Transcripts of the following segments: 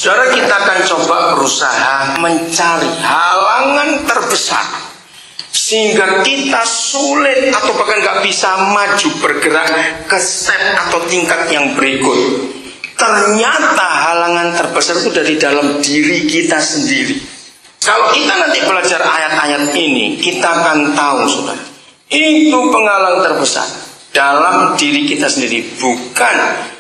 Saudara, kita akan coba berusaha mencari halangan terbesar sehingga kita sulit atau bahkan nggak bisa maju bergerak ke step atau tingkat yang berikut. Ternyata halangan terbesar itu dari dalam diri kita sendiri. Kalau kita nanti belajar ayat-ayat ini, kita akan tahu, saudara, itu penghalang terbesar dalam diri kita sendiri, bukan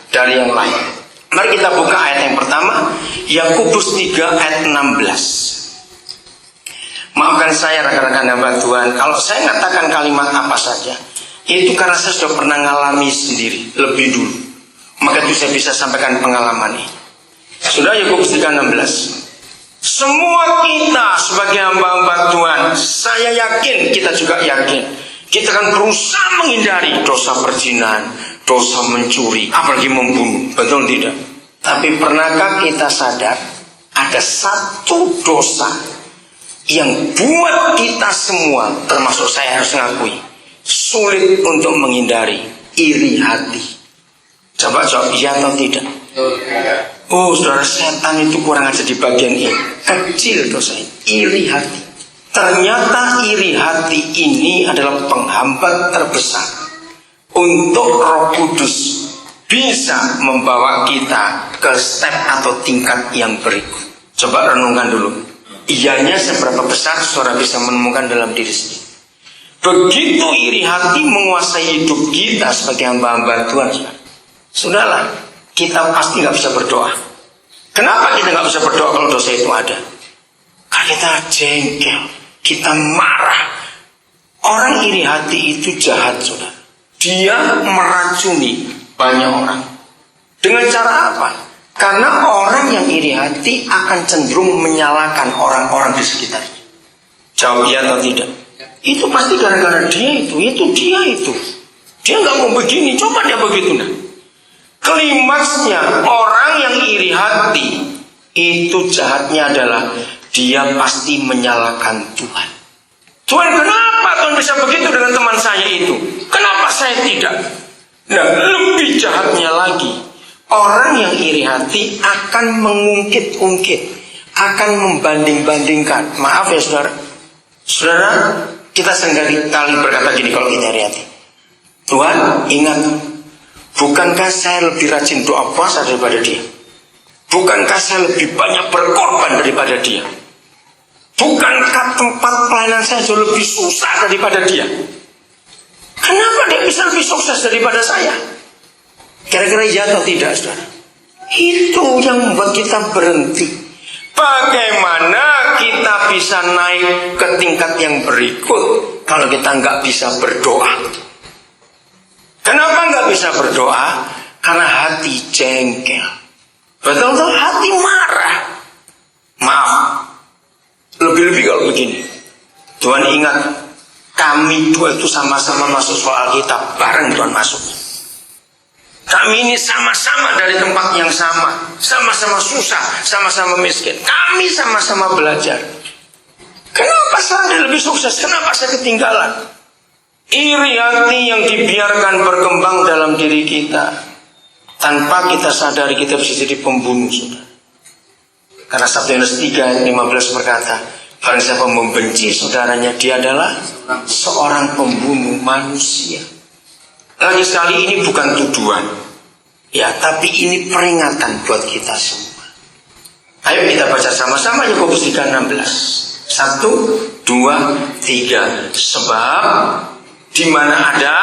dari yang lain. Mari kita buka ayat yang pertama, Yakobus 3 ayat 16. Maafkan saya rekan-rekan hamba Tuhan, kalau saya mengatakan kalimat apa saja, itu karena saya sudah pernah mengalami sendiri lebih dulu. Maka itu saya bisa sampaikan pengalaman ini. Sudah, Yakobus 3:16. Semua kita sebagai hamba-hamba Tuhan, saya yakin, kita juga yakin, kita akan berusaha menghindari dosa perzinahan, dosa mencuri, apalagi membunuh. Betul tidak? Tapi pernahkah kita sadar ada satu dosa yang buat kita semua, termasuk saya harus mengakui, sulit untuk menghindari? Iri hati. Coba jawab iya atau tidak? Oh, saudara, setan itu kurang aja di bagian ini. Kecil dosa ini, iri hati. Ternyata iri hati ini adalah penghambat terbesar untuk Roh Kudus bisa membawa kita ke step atau tingkat yang berikut. Coba renungkan dulu. Iyanya seberapa besar saudara bisa menemukan dalam diri sendiri. Begitu iri hati menguasai hidup kita sebagai hamba-hamba Tuhan, sudahlah, kita pasti nggak bisa berdoa. Kenapa kita nggak bisa berdoa kalau dosa itu ada? Karena kita jengkel, kita marah. Orang iri hati itu jahat, saudara. Dia meracuni banyak orang. Dengan cara apa? Karena orang yang iri hati akan cenderung menyalahkan orang-orang di sekitarnya. Jawab iya atau tidak? Itu pasti gara-gara dia itu dia itu. Dia nggak mau begini, coba dia begitu nah. Klimaksnya orang yang iri hati itu jahatnya adalah dia pasti menyalahkan Tuhan. Tuhan, kenapa Tuhan bisa begitu dengan teman saya itu? Kenapa saya tidak? Nah, lebih jahatnya lagi, orang yang iri hati akan mengungkit-ungkit, akan membanding-bandingkan. Maaf ya saudara, saudara, kita sering kali berkata gini kalau kita iri hati. Tuhan, ingat, bukankah saya lebih rajin doa puasa daripada dia? Bukankah saya lebih banyak berkorban daripada dia? Bukankah tempat pelayanan saya jauh lebih susah daripada dia? Kenapa dia bisa lebih sukses daripada saya? Kira-kira iya atau tidak, saudara? Itu yang membuat kita berhenti. Bagaimana kita bisa naik ke tingkat yang berikut kalau kita nggak bisa berdoa? Kenapa nggak bisa berdoa? Karena hati jengkel. Betul-betul hati marah. Maaf. Lebih-lebih kalau begini. Tuhan ingat, kami dua itu sama-sama masuk soal Alkitab. Bareng Tuhan masuk. Kami ini sama-sama dari tempat yang sama. Sama-sama susah, sama-sama miskin. Kami sama-sama belajar. Kenapa saya lebih sukses? Kenapa saya ketinggalan? Iri hati yang dibiarkan berkembang dalam diri kita, tanpa kita sadari kita bisa jadi pembunuh, saudara. Karena 1 Yohanes 3 ayat 15 berkata, barang siapa membenci saudaranya, dia adalah seorang pembunuh manusia. Lagi sekali, ini bukan tuduhan, ya, tapi ini peringatan buat kita semua. Ayo kita baca sama-sama Yakobus 3:16. 1, 2, 3. Sebab di mana ada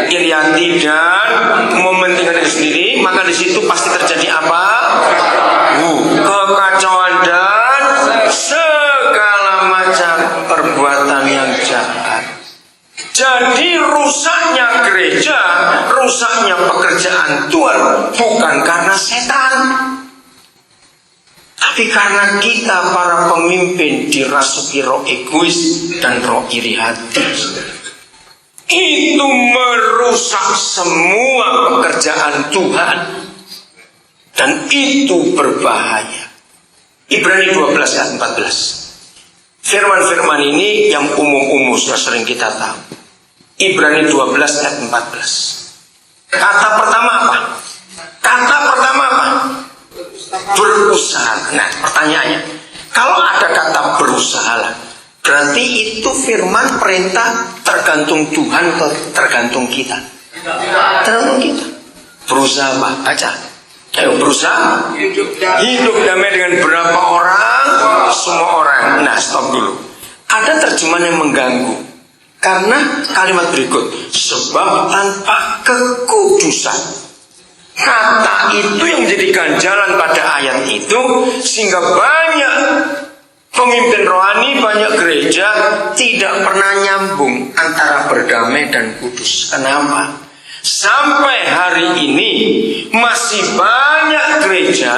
iri hati dan mementingkan diri sendiri, maka di situ pasti terjadi apa? Kekacauan dan segala macam perbuatan yang jahat. Jadi rusaknya gereja, rusaknya pekerjaan Tuhan bukan karena setan, tapi karena kita para pemimpin dirasuki roh egois dan roh iri hati. Itu merusak semua pekerjaan Tuhan, dan itu berbahaya. Ibrani 12 ayat 14. Firman-firman ini yang umum-umum sudah sering kita tahu. Ibrani 12 ayat 14. Kata pertama apa? Kata pertama apa? berusaha. Nah, pertanyaannya, kalau ada kata berusaha, berarti itu firman perintah tergantung Tuhan atau tergantung kita? Tergantung kita. Berusaha apa? Baca. Ayo berusaha hidup damai dengan berapa orang? Semua orang. Nah, stop dulu. Ada terjemahan yang mengganggu karena kalimat berikut, sebab tanpa kekudusan. Kata itu yang menjadi ganjalan pada ayat itu, sehingga banyak pemimpin rohani, banyak gereja tidak pernah nyambung antara berdamai dan kudus. Kenapa? Sampai hari ini masih banyak gereja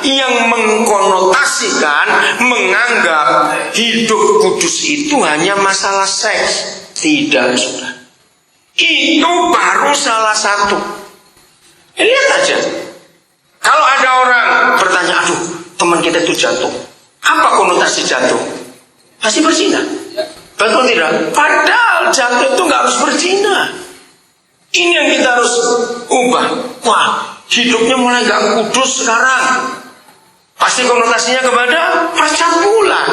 yang mengkonotasikan, menganggap hidup kudus itu hanya masalah seks. Tidak, saudara. Itu baru salah satu. Lihat aja. Kalau ada orang bertanya, aduh, teman kita itu jatuh. Apa konotasi jatuh? Pasti berzina. Betul tidak? Padahal jatuh itu nggak harus berzina. Ini yang kita harus ubah. Wah, hidupnya mulai gak kudus sekarang. Pasti konotasinya kepada percabulan.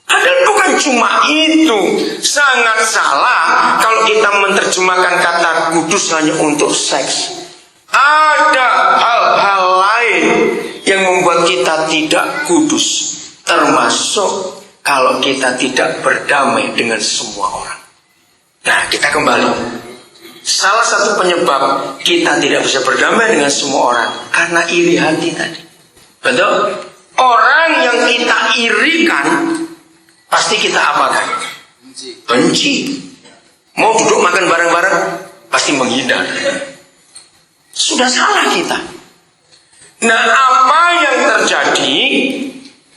Padahal bukan cuma itu. Sangat salah kalau kita menerjemahkan kata kudus hanya untuk seks. Ada hal-hal lain yang membuat kita tidak kudus. Termasuk kalau kita tidak berdamai dengan semua orang. Nah, kita kembali. Salah satu penyebab kita tidak bisa berdamai dengan semua orang karena iri hati tadi. Betul? Orang yang kita irikan pasti kita apakan? Benci. Mau duduk makan bareng-bareng pasti menghindar. Sudah salah kita. Nah, apa yang terjadi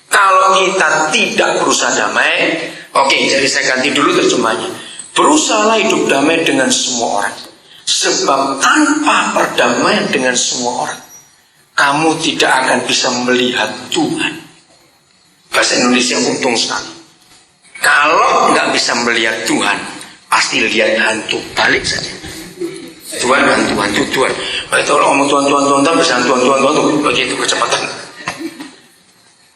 kalau kita tidak berusaha damai? Oke, jadi saya ganti dulu terjemahnya. Berusahalah hidup damai dengan semua orang. Sebab tanpa perdamaian dengan semua orang, kamu tidak akan bisa melihat Tuhan. Bahasa Indonesia untung sekali. Kalau nggak bisa melihat Tuhan, pasti lihat hantu. Balik saja. Tuhan, hantu, Tuhan. Begitu kalau ngomong Tuhan, bisa Tuhan, begitu kecepatan.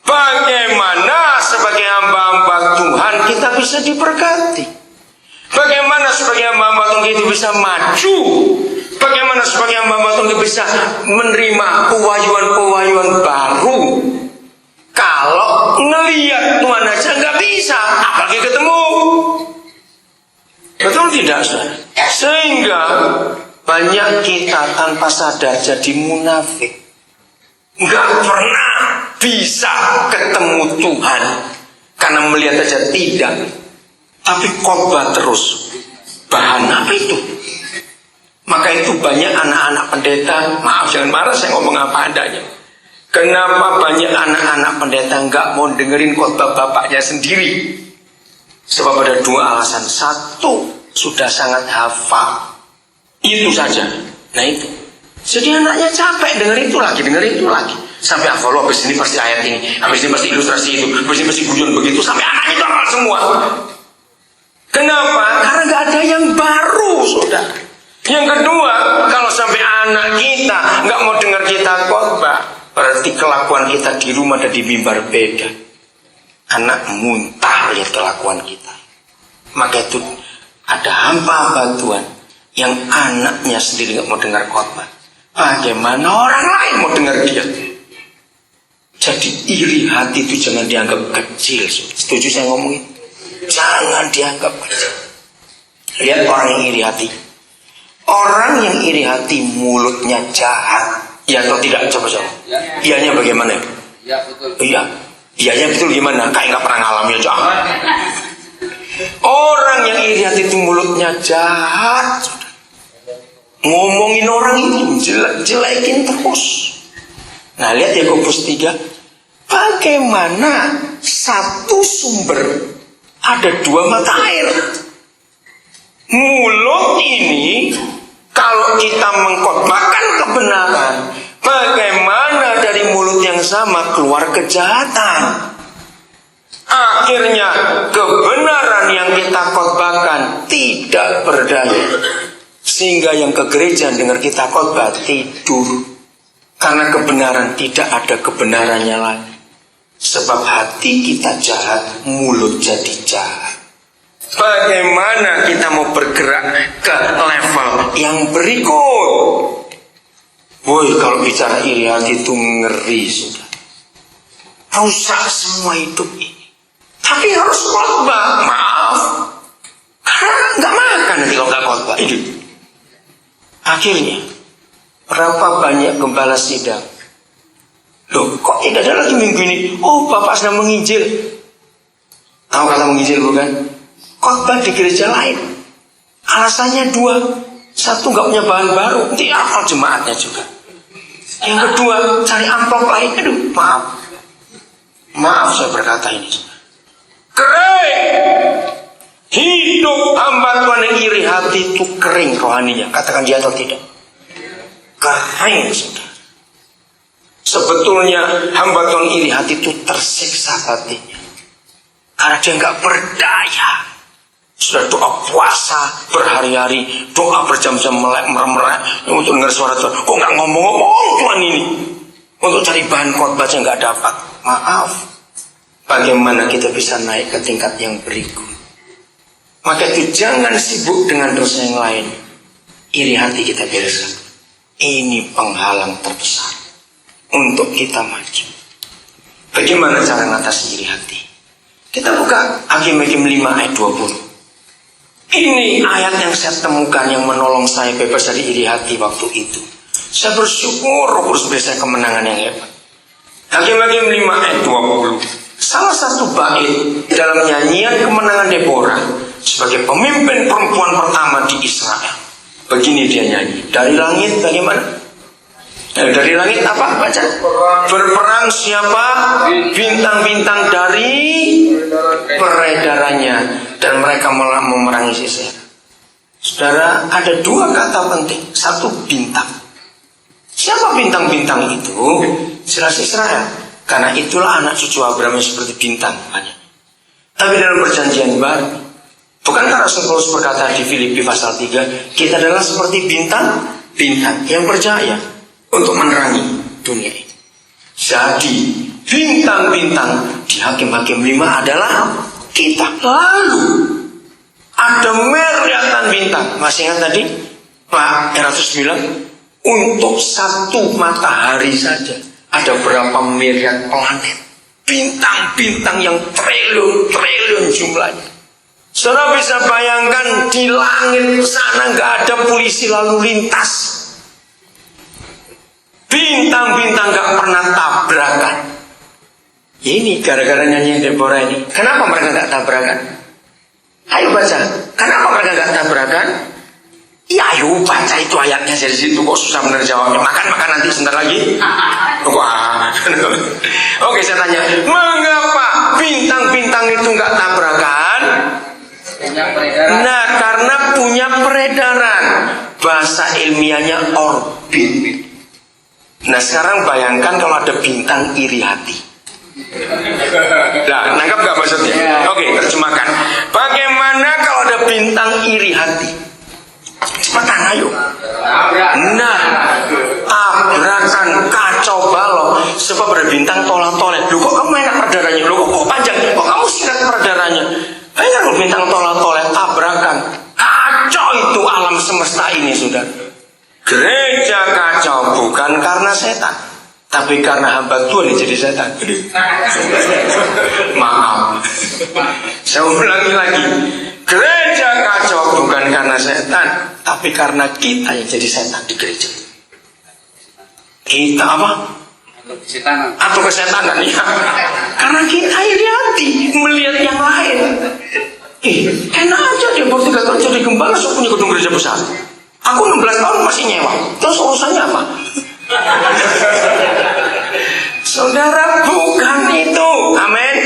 Bagaimana sebagai hamba-hamba Tuhan kita bisa diberkati? Bagaimana sebagai hamba-hamba Tuhan itu bisa maju? Bagaimana sebagai hamba-hamba Tuhan itu bisa menerima pewahyuan-pewahyuan baru? Kalau ngelihat Tuhan aja nggak bisa, apalagi ketemu. Betul tidak, saudara? Sehingga banyak kita tanpa sadar jadi munafik. Nggak pernah bisa ketemu Tuhan karena melihat aja tidak. Tapi khotbah terus. Bahan apa itu? Maka itu banyak anak-anak pendeta. Maaf jangan marah, saya ngomong apa adanya. Kenapa banyak anak-anak pendeta nggak mau dengerin khotbah bapaknya sendiri? Sebab ada dua alasan. Satu, sudah sangat hafal. Itu saja. Nah itu. Jadi anaknya capek dengerin itu lagi. Sampai hafal, habis ini pasti ayat ini, habis ini pasti ilustrasi itu, habis ini pasti guyon begitu, sampai anaknya itu hafal semua. Kenapa? Karena gak ada yang baru, saudara. Yang kedua, kalau sampai anak kita gak mau dengar kita khotbah, berarti kelakuan kita di rumah dan di mimbar beda. Anak muntah lihat kelakuan kita. Maka itu ada hamba-hamba Tuhan yang anaknya sendiri gak mau dengar khotbah. Bagaimana orang lain mau dengar dia? Jadi iri hati itu jangan dianggap kecil. Setuju saya ngomongin? Jangan dianggap kecil. Lihat orang yang iri hati. Orang yang iri hati mulutnya jahat. Ya atau tidak? Coba-coba. Ianya bagaimana? Ya betul. Iya. Ianya betul gimana? Kayak gak pernah ngalamin aja. Orang yang iri hati itu mulutnya jahat. Ngomongin orang itu jelek-jelekin terus. Nah lihat Yakobus 3. Bagaimana satu sumber ada dua mata air. Mulut ini kalau kita mengkhotbahkan kebenaran, bagaimana dari mulut yang sama keluar kejahatan? Akhirnya kebenaran yang kita khotbahkan tidak berdaya, sehingga yang ke gereja dengar kita khotbah tidur. Karena kebenaran tidak ada kebenarannya lagi. Sebab hati kita jahat, mulut jadi jahat. Bagaimana kita mau bergerak ke level yang berikut? Woi, kalau bicara iri hati itu ngeri sudah. Rusak semua hidup ini. Tapi harus khotbah, maaf. Karena nggak makan nanti kalau nggak khotbah hidup. Akhirnya, berapa banyak gembala sidang? Loh, kok tidak ada lagi minggu ini? Oh, Bapak sedang menginjil. Tahu kata menginjil bukan? Khotbah di gereja lain. Alasannya dua. Satu, nggak punya bahan baru. Nanti hafal jemaatnya juga. Yang kedua, cari amplop lain. Aduh, maaf. Maaf saya berkata ini. Kering. Hidup hamba Tuhan yang iri hati itu kering rohaninya. Katakan dia atau tidak? Kering, saudara. Sebetulnya hamba Tuhan iri hati itu tersiksa hatinya. Karena dia nggak berdaya. Sudah doa puasa berhari-hari, doa berjam-jam melek-melek untuk dengar suara Tuhan. Kok nggak ngomong-ngomong Tuhan ini? Untuk cari bahan khotbah aja nggak dapat. Maaf. Bagaimana kita bisa naik ke tingkat yang berikut? Maka itu jangan sibuk dengan dosa yang lain. Iri hati kita biasa. Ini penghalang terbesar untuk kita maju. Bagaimana cara mengatasi iri hati? Kita buka Hakim-Hakim 5 ayat 20. Ini ayat yang saya temukan yang menolong saya bebas dari iri hati waktu itu. Saya bersyukur Roh Kudus beri saya kemenangan yang hebat. Hakim-Hakim 5 ayat 20. Salah satu bait dalam nyanyian kemenangan Deborah sebagai pemimpin perempuan pertama di Israel. Begini dia nyanyi. Dari langit bagaimana? Dari langit apa? Baca. Berperang siapa? Bintang-bintang dari peredarannya. Dan mereka memerangi Sisera. Saudara, ada dua kata penting. Satu, bintang. Siapa bintang-bintang itu? Jelas Israel. Karena itulah anak cucu Abraham yang seperti bintang banyak. Tapi dalam perjanjian baru, bukankah Rasul Paulus berkata di Filipi pasal 3, kita adalah seperti bintang-bintang yang bercahaya untuk menerangi dunia ini. Jadi bintang-bintang di Hakim-Hakim 5 adalah kita. Lalu ada miliaran bintang. Masih ingat tadi Pak Eratus bilang, untuk satu matahari saja ada berapa miliar planet, bintang-bintang yang triliun-triliun jumlahnya. Saudara bisa bayangkan di langit sana nggak ada polisi lalu lintas. Bintang-bintang nggak pernah tabrakan. Ini gara-gara nyanyi Deborah ini. Kenapa mereka nggak tabrakan? Ayo baca. Kenapa mereka nggak tabrakan? Ya ayo baca itu ayatnya dari situ, kok susah benar jawabnya. Makan nanti sebentar lagi. Wah. Oke, saya tanya, mengapa bintang-bintang itu nggak tabrakan? Nah, karena punya peredaran. Bahasa ilmiahnya orbit. Nah, sekarang bayangkan kalau ada bintang iri hati. Nah, nangkap nggak maksudnya? Oke, terjemahkan. Bagaimana kalau ada bintang iri hati? Cepetan ayo. Nah, tabrakan kacau balau. Sebab ada bintang tola-toleh. Loh, kok kamu enak peredarannya? Loh, kok panjang? Kok kamu singkat peredarannya? Banyak loh bintang tola-toleh, tabrakan. Kacau itu alam semesta ini, sudah. Gereja kacau bukan karena setan, tapi karena hamba Tuhan yang jadi setan. Maaf, saya ulangi lagi. Gereja kacau bukan karena setan, tapi karena kita yang jadi setan di gereja. Kita apa? Atau kesetanan ya. Karena kita iri hati melihat yang lain. Enak aja dia baru 3 tahun jadi gembala, so punya gedung gereja besar. Aku 16 tahun masih nyewa. Terus urusannya apa? Saudara, bukan itu. Amin.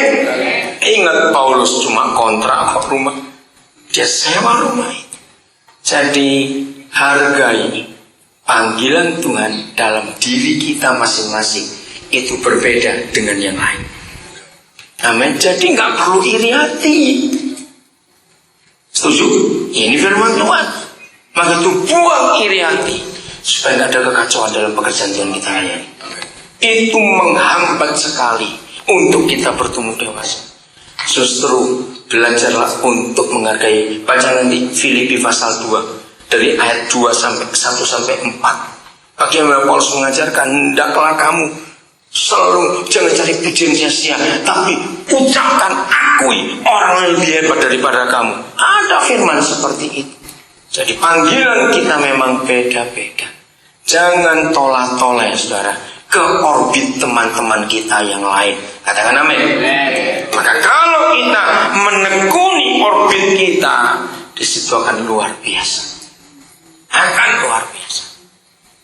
Ingat Paulus cuma kontrak rumah. Dia sewa rumah itu. Jadi hargai panggilan Tuhan dalam diri kita masing-masing itu berbeda dengan yang lain. Amin. Jadi nggak perlu iri hati. Setuju? Ini firman Tuhan. Maka itu buang iri hati. supaya tidak ada kekacauan dalam pekerjaan Tuhan kita layani. Itu menghambat sekali untuk kita bertumbuh dewasa. Justru belajarlah untuk menghargai. Baca nanti Filipi pasal 2 dari ayat 1 sampai 4. Bagaimana Paulus mengajarkan, hendaklah kamu selalu jangan cari pujian sia-sia, tapi ucapkan, akui orang yang lebih hebat daripada kamu. Ada firman seperti itu. Jadi panggilan kita memang beda-beda. Jangan tolak-tolak saudara ke orbit teman-teman kita yang lain. Katakan amin. Maka kalau kita menekuni orbit kita, di situ akan luar biasa. Akan luar biasa.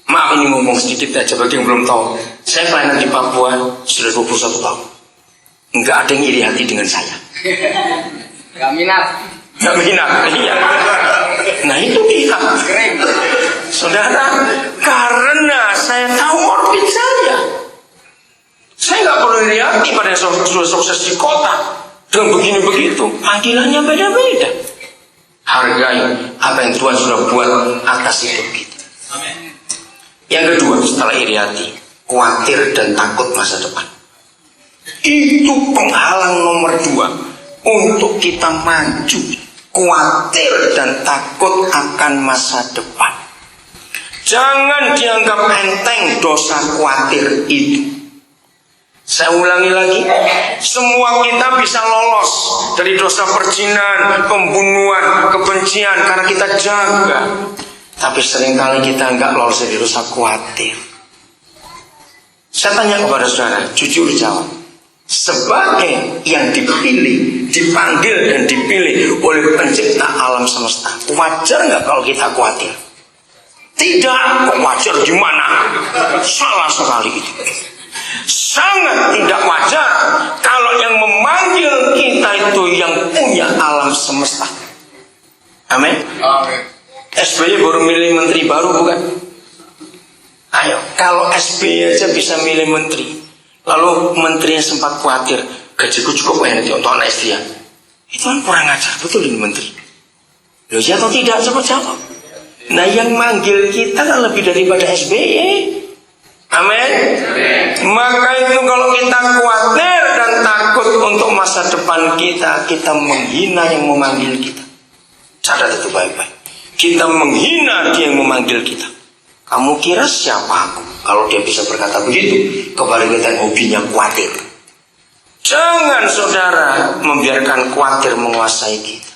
Maaf ini ngomong sedikit aja bagi yang belum tahu. Saya pelayanan di Papua sudah 21 tahun. Enggak ada yang iri hati dengan saya. Gak minat. Iya. Nah itu dia. Saudara, karena saya tahu orbit saya. Saya nggak perlu iri hati pada yang sudah sukses di kota dengan begini begitu. Panggilannya beda-beda. Hargai apa yang Tuhan sudah buat atas hidup kita. Yang kedua, setelah iri hati, khawatir dan takut masa depan. Itu penghalang nomor 2 untuk kita maju. Khawatir dan takut akan masa depan. Jangan dianggap enteng dosa khawatir itu. Saya ulangi lagi, semua kita bisa lolos dari dosa perzinahan, pembunuhan, kebencian karena kita jaga. Tapi seringkali kita enggak lolos dari dosa khawatir. Saya tanya kepada saudara, jujur jawab. Sebagai yang dipilih, dipanggil dan dipilih oleh pencipta alam semesta, wajar enggak kalau kita khawatir? Tidak, kok wajar gimana? Salah sekali itu. Sangat tidak wajar kalau yang memanggil kita itu yang punya alam semesta. Amin. SBY baru milih menteri baru bukan? Ayo, kalau SBY aja bisa milih menteri, lalu menterinya sempat khawatir, gajiku cukup nanti untuk anak istri ya. Itu kan kurang ajar, betul ini menteri. Loh ya atau tidak? Coba jawab. Nah yang manggil kita kan lebih daripada SBY. Amin. Maka itu kalau kita khawatir dan takut untuk masa depan kita, kita menghina yang memanggil kita. Catat itu baik-baik. Kita menghina dia yang memanggil kita. Kamu kira siapa aku? Kalau dia bisa berkata begitu kepada kita yang hobinya khawatir. Jangan saudara membiarkan khawatir menguasai kita.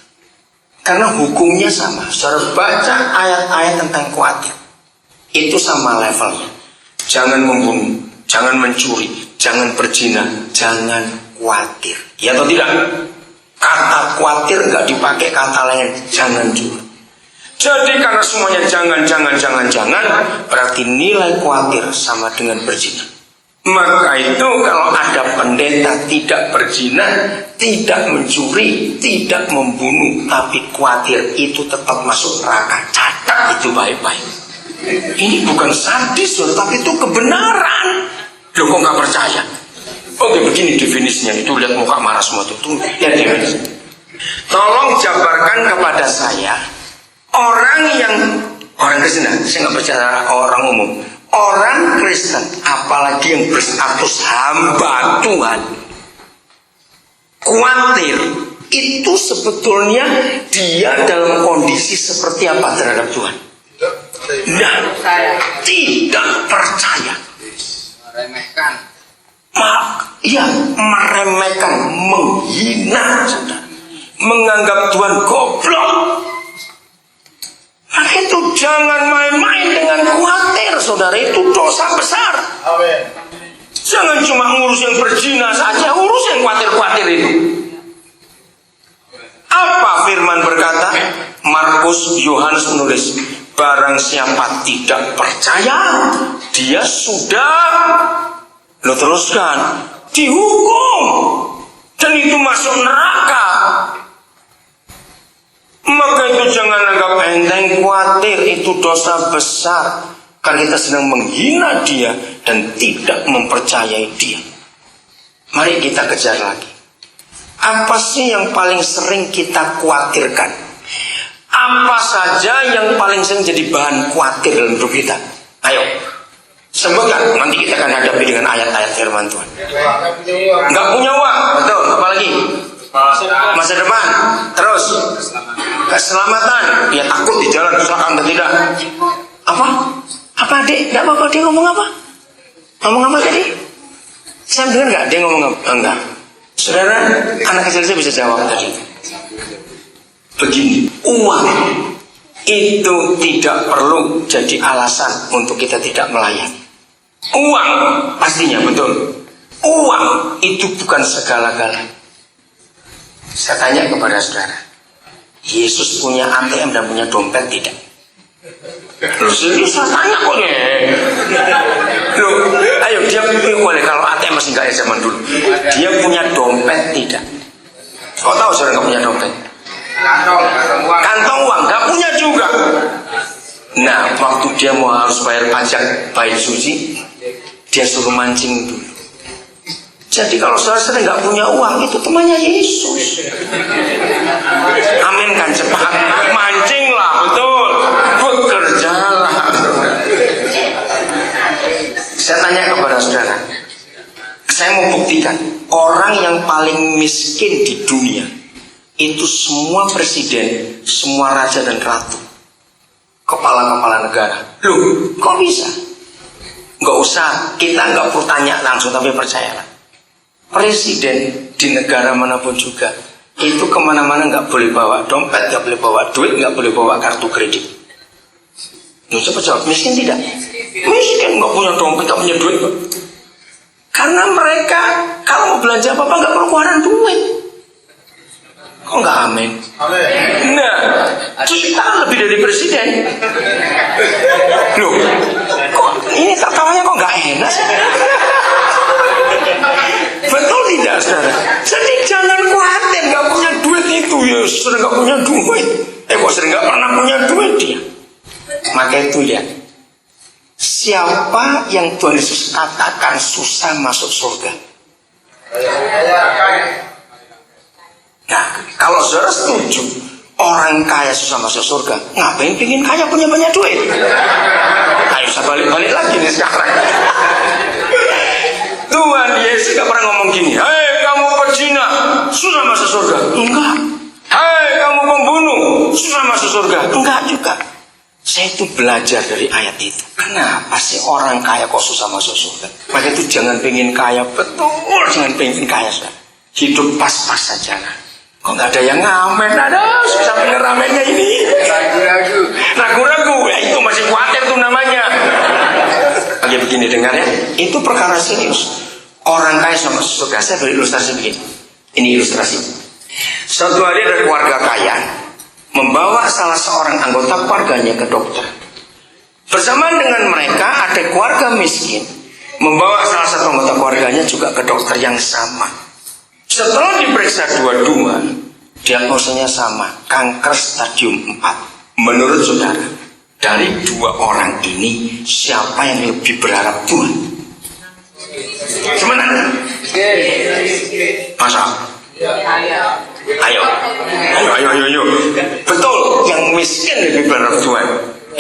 Karena hukumnya sama. Saudara baca ayat-ayat tentang khawatir. Itu sama levelnya. Jangan membunuh, jangan mencuri, jangan berzina, jangan khawatir. Ya atau tidak? Kata khawatir nggak dipakai kata lain, jangan curi. Jadi karena semuanya jangan, berarti nilai khawatir sama dengan berzina. Maka itu kalau ada pendeta tidak berzina, tidak mencuri, tidak membunuh, tapi khawatir, itu tetap masuk neraka. Catat itu baik-baik. Ini bukan sadis, tapi itu kebenaran. Loh kok nggak percaya? Oke, begini definisinya. Itu lihat muka marah semua tuh. Lihat definisi. Tolong jabarkan kepada saya orang Kristen. Saya nggak bicara orang umum. Orang Kristen, apalagi yang berstatus hamba Tuhan, khawatir itu sebetulnya dia dalam kondisi seperti apa terhadap Tuhan? Nah, tidak percaya, meremehkan, menghina, menganggap Tuhan goblok. Maka itu jangan main-main dengan khawatir, saudara, itu dosa besar. Amin. Jangan cuma ngurus yang berzina saja, urus yang khawatir-khawatir itu. Apa firman berkata? Markus, Yohanes menulis, barang siapa tidak percaya, dia sudah, lo teruskan, dihukum, dan itu masuk neraka. Maka itu jangan anggap enteng, khawatir itu dosa besar. Karena kita sedang menghina dia dan tidak mempercayai dia. Mari kita kejar lagi. Apa sih yang paling sering kita khawatirkan? Apa saja yang paling sering jadi bahan khawatir dalam hidup kita? Ayo, sebutkan. Nanti kita akan hadapi dengan ayat-ayat firman Tuhan. Nggak punya uang, betul. Apalagi masa depan, terus keselamatan. Ya takut di jalan kecelakaan atau tidak? Apa adik? Nggak apa-apa dia ngomong apa? Ngomong apa tadi? Saya dengar nggak dia ngomong apa? Enggak. Saudara, anak kecil saya bisa jawab tadi. Begini, uang itu tidak perlu jadi alasan untuk kita tidak melayani. Uang pastinya betul. Uang itu bukan segala-gala. Saya tanya kepada saudara, Yesus punya ATM dan punya dompet tidak? Loh, serius saya tanya kok nih. Loh, ayo dia boleh kalau ATM masih nggak ya zaman dulu. Dia punya dompet tidak? Kau tahu saudara nggak punya dompet? Kantong uang nggak punya juga. Nah, waktu dia mau harus bayar pajak bait suci, dia suruh mancing dulu. Jadi kalau saudara nggak punya uang, itu temannya Yesus. Amin kan, cepat mancinglah, betul, bekerjalah. Saya tanya kepada saudara, saya mau buktikan orang yang paling miskin di dunia itu semua presiden, semua raja dan ratu, kepala-kepala negara. Loh, kok bisa? Nggak usah, kita nggak perlu tanya langsung, tapi percayalah. Presiden di negara manapun juga itu kemana-mana nggak boleh bawa dompet, nggak boleh bawa duit, nggak boleh bawa kartu kredit. Loh, coba jawab, miskin tidak? Miskin, nggak punya dompet, nggak punya duit. Karena mereka kalau mau belanja apa-apa nggak perlu keluaran duit. Kok nggak amin? Nah, kita lebih dari presiden. Loh, kok ini tertawanya kok nggak enak sih? Betul tidak, saudara? Jadi jangan khawatir nggak punya duit itu ya, sering nggak punya duit. Kok sering nggak pernah punya duit dia? Maka itu lihat, siapa yang Tuhan Yesus katakan susah masuk surga? Nah, kalau saudara setuju orang kaya susah masuk surga, ngapain pingin kaya punya banyak duit? Ayo saya balik-balik lagi nih sekarang. Tuhan Yesus gak pernah ngomong gini, hei kamu pezina, susah masuk surga. Enggak. Hei kamu pembunuh, susah masuk surga. Enggak juga. Saya itu belajar dari ayat itu. Kenapa sih orang kaya kok susah masuk surga? Maka itu jangan pengen kaya, betul jangan pengen kaya. Hidup pas-pas saja lah. Kok nggak ada yang ngamen? Ada susah bener ramennya ini. Ragu-ragu, ya itu masih khawatir tuh namanya. Oke, begini dengar ya, itu perkara serius. Orang kaya sama surga. Saya beri ilustrasi begini. Ini ilustrasi. Suatu hari ada keluarga kaya membawa salah seorang anggota keluarganya ke dokter. Bersamaan dengan mereka ada keluarga miskin membawa salah satu anggota keluarganya juga ke dokter yang sama. Setelah diperiksa dua-dua, diagnosanya sama, kanker stadium 4. Menurut saudara, dari dua orang ini siapa yang lebih berharap Tuhan? Sebenarnya masa? Ayo. Betul, yang miskin lebih berharap Tuhan.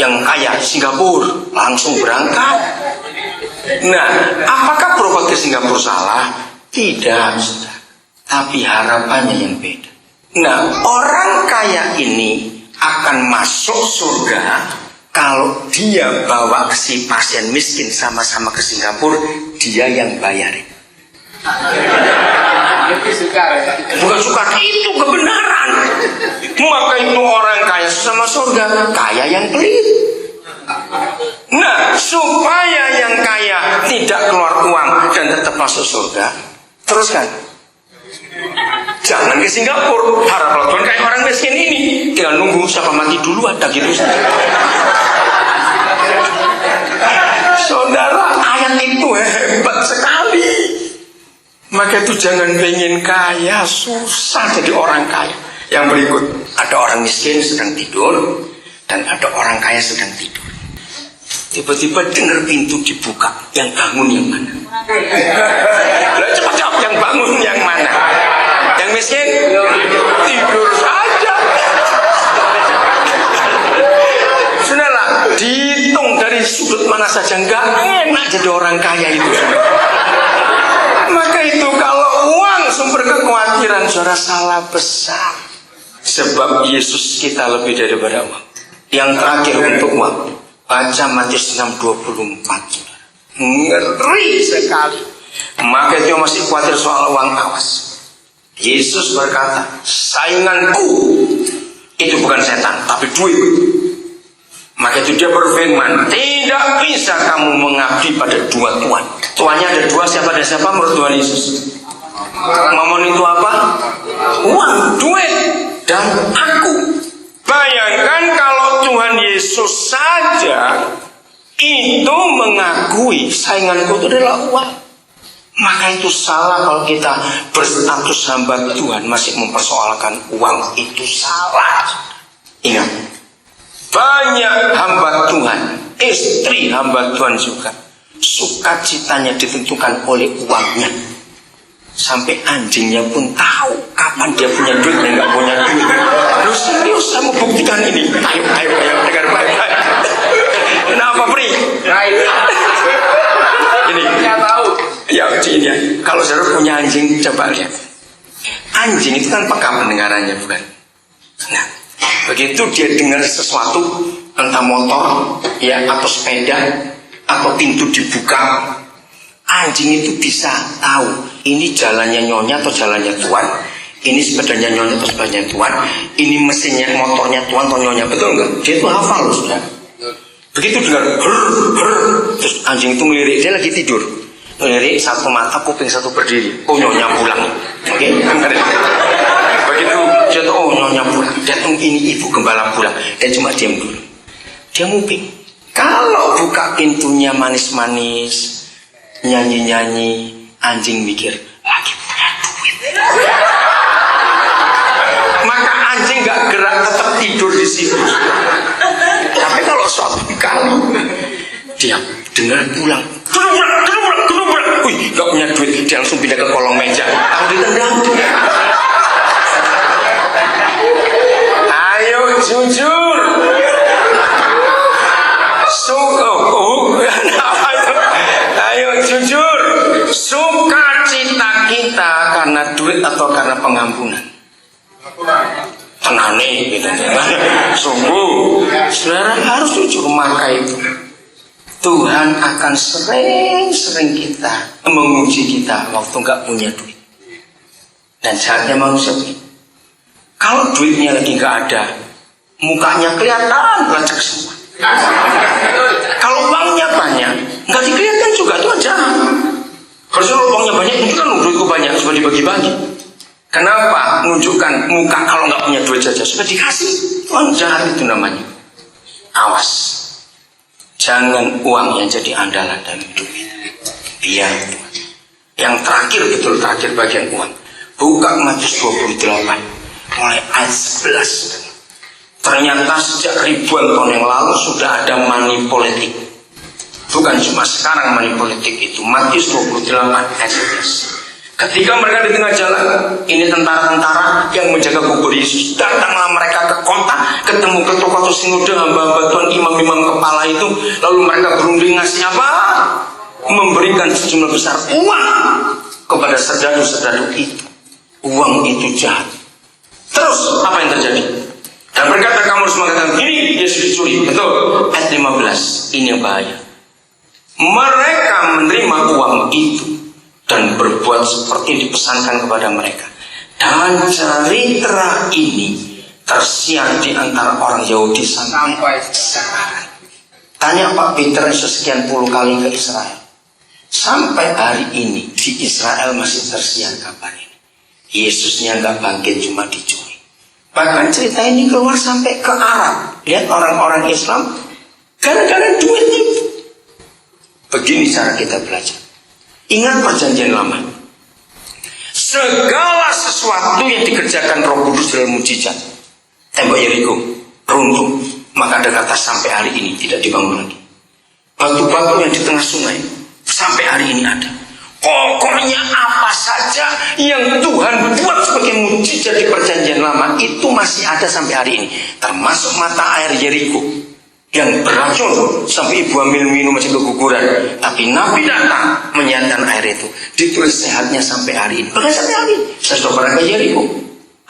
Yang kaya Singapura langsung berangkat. Nah, apakah berobat ke Singapura salah? Tidak, saudara. Tapi harapannya yang beda. Nah, orang kaya ini akan masuk surga kalau dia bawa si pasien miskin sama-sama ke Singapura, dia yang bayarin. Bukan suka, itu kebenaran. Maka itu orang kaya sama surga, kaya yang pelit. Nah, supaya yang kaya tidak keluar uang dan tetap masuk surga, teruskan. Jangan ke Singapura, harap Tuhan kayak orang miskin ini. Tinggal nunggu siapa mati dulu ada gitu. Saudara, ayat itu hebat sekali. Maka itu jangan pengen kaya, susah jadi orang kaya. Yang berikut, ada orang miskin sedang tidur dan ada orang kaya sedang tidur. Tiba-tiba dengar pintu dibuka, yang bangun yang mana? Lah cepat jawab, yang bangun yang mana? Yang miskin tidur saja. Saudara, dihitung dari sudut mana saja saja nggak enak jadi orang kaya itu. Maka itu kalau uang sumber kekhawatiran, saudara, salah besar. Sebab Yesus kita lebih daripada uang. Yang terakhir untuk uang, baca Matius 6:24. Ngeri sekali. Maka itu masih khawatir soal uang, awas. Yesus berkata, sainganku itu bukan setan, tapi duit. Maka itu dia berfirman, tidak bisa kamu mengabdi pada dua tuan. Tuannya ada dua, siapa dan siapa menurut Tuhan Yesus? Mamon itu apa? Uang, duit, dan aku. Bayangkan kalau Tuhan Yesus saja itu mengakui sainganku itu adalah uang. Maka itu salah kalau kita berstatus hamba Tuhan masih mempersoalkan uang. Itu salah. Ingat, banyak hamba Tuhan, istri hamba Tuhan juga, sukacitanya ditentukan oleh uangnya. Sampai anjingnya pun tahu kapan dia punya duit dan nggak punya duit. Lu serius, saya mau buktikan ini. Ayo, dengar baik-baik. Kenapa, Pri? Ini. Nggak tahu. Ya, ini ya. Kalau saudara punya anjing, coba lihat. Anjing itu kan peka pendengarannya, bukan? Nah, begitu dia dengar sesuatu, entah motor, ya, atau sepeda, atau pintu dibuka, anjing itu bisa tahu ini jalannya nyonya atau jalannya tuan, ini sepedanya nyonya atau sepedanya tuan, ini mesinnya motornya tuan atau nyonya, betul nggak? Dia itu hafal loh, sudah. Begitu dengar, terus anjing itu melirik, dia lagi tidur. Ngelirik satu mata, kuping satu berdiri. Oh, nyonya pulang. Oke? Begitu dia tahu, oh, nyonya pulang. Datang ini ibu gembala pulang. Dan cuma diam dulu. Dia nguping. Kalau buka pintunya manis-manis, nyanyi-nyanyi, anjing mikir lagi punya duit. Maka anjing gak gerak, tetap tidur di situ. Tapi kalau suatu kali dia dengar pulang, gelubrak, wih, gak punya duit, dia langsung pindah ke kolong meja, tahu ditendang. Ayo jujur, ayo jujur, sukacita kita karena duit atau karena pengampunan? Tenane, gitu. Sungguh, saudara harus jujur. Maka itu Tuhan akan sering-sering kita menguji kita waktu nggak punya duit. Dan jahatnya manusia ini, kalau duitnya lagi nggak ada, mukanya kelihatan lecek semua. Kalau uangnya banyak, nggak dikelihatan juga, itu aja. Harusnya kalau uangnya banyak, itu kan duitku banyak, supaya dibagi-bagi. Kenapa menunjukkan muka kalau nggak punya duit saja? Supaya dikasih. Tuhan jahat itu namanya. Awas. Jangan uang yang jadi andalan dalam hidup kita. Biar Tuhan. Yang terakhir, betul terakhir bagian uang. Buka Matius 28 mulai ayat 11. Ternyata sejak ribuan tahun yang lalu sudah ada money politik. Bukan cuma sekarang money politik itu. Matius 28 ayat 11. Ketika mereka di tengah jalan, ini tentara-tentara yang menjaga kubur Yesus. Datanglah mereka ke kota, ketemu ketua-ketua sinode, hamba-hamba Tuhan, imam-imam kepala itu. Lalu mereka berunding ngasih apa? Memberikan sejumlah besar uang kepada serdadu-serdadu itu. Uang itu jahat. Terus apa yang terjadi? Dan berkata, kamu harus mengatakan ini Yesus dicuri. Betul. Ayat 15. Ini yang bahaya. Mereka menerima uang itu dan berbuat seperti dipesankan kepada mereka. Dan cerita ini tersiar di antara orang Yahudi sampai sekarang. Tanya Pak Peter sekian puluh kali ke Israel. Sampai hari ini di Israel masih tersiar kabar ini. Yesusnya nggak bangkit, cuma dicuri. Bahkan cerita ini keluar sampai ke Arab. Lihat orang-orang Islam gara-gara duit itu. Begini cara kita belajar. Ingat perjanjian lama. Segala sesuatu yang dikerjakan Roh Kudus dalam mujizat, tembok Yeriko runtuh, maka ada kata sampai hari ini tidak dibangun lagi. Batu-batu yang di tengah sungai sampai hari ini ada. Pokoknya apa saja yang Tuhan buat sebagai mujizat di perjanjian lama itu masih ada sampai hari ini, termasuk mata air Yeriko. yang beracun sampai ibu hamil minum masih keguguran. Tapi Nabi datang menyiapkan air itu. Ditulis sehatnya sampai hari ini. Bahkan sampai hari ini. Saya sudah pernah ke Yeriko.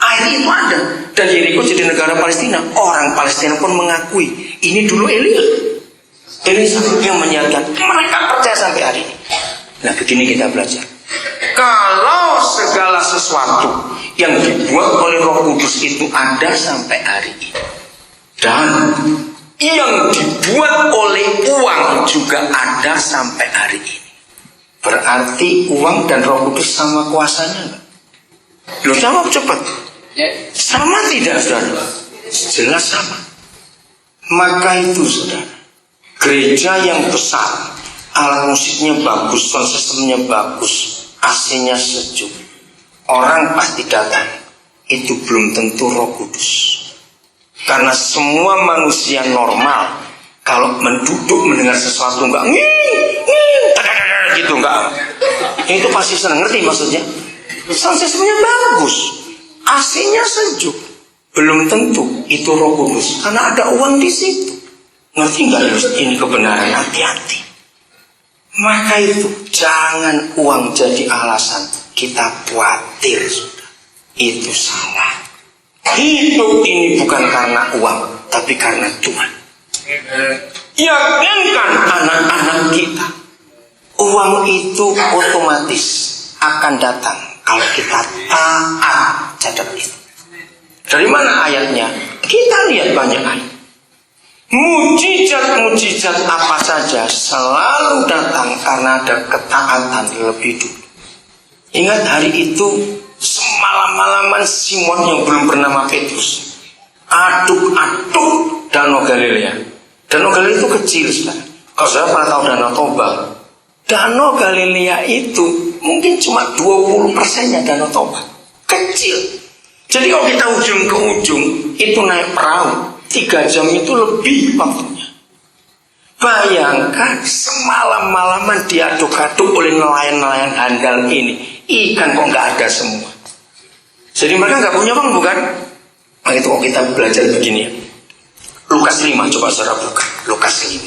Air itu ada. Dan Yeriko jadi negara Palestina. Orang Palestina pun mengakui ini dulu Elia. Elia yang menyiapkan. Mereka percaya sampai hari ini. Nah begini kita belajar. Kalau segala sesuatu yang dibuat oleh Roh Kudus itu ada sampai hari ini. Dan yang dibuat oleh uang juga ada sampai hari ini. Berarti uang dan Roh Kudus sama kuasanya enggak? Loh jawab cepat. Sama tidak saudara? Jelas sama. Maka itu saudara, gereja yang besar, alat musiknya bagus, sound systemnya bagus, AC-nya sejuk, orang pasti datang. Itu belum tentu Roh Kudus. Karena semua manusia normal kalau menduduk mendengar sesuatu enggak gitu enggak, itu pasti senang. Ngerti maksudnya? Sound systemnya bagus, AC-nya sejuk, belum tentu itu Roh Kudus. Karena ada uang di situ. Ngerti enggak ini kebenaran? Hati-hati. Maka itu jangan uang jadi alasan kita khawatir, sudah. Itu salah. Hidup ini bukan karena uang, tapi karena Tuhan. Yakinkan anak-anak kita, uang itu otomatis akan datang kalau kita taat terhadap itu. Dari mana ayatnya? Kita lihat banyak ayat. Mujizat-mujizat apa saja selalu datang karena ada ketaatan lebih dulu. Ingat hari itu semalam-malaman Simon yang belum bernama Petrus aduk-aduk Danau Galilea. Danau Galilea itu kecil sebenarnya. Kalau saya pernah tahu Danau Toba, Danau Galilea itu mungkin cuma 20%-nya Danau Toba. Kecil. Jadi kalau kita ujung ke ujung itu naik perahu 3 jam itu lebih waktunya. Bayangkan semalam-malaman diaduk-aduk oleh nelayan-nelayan handal ini. Ikan kok nggak ada semua. Jadi mereka nggak punya uang bukan? Nah itu kok kita belajar begini ya. Lukas 5 coba saudara buka. Lukas 5.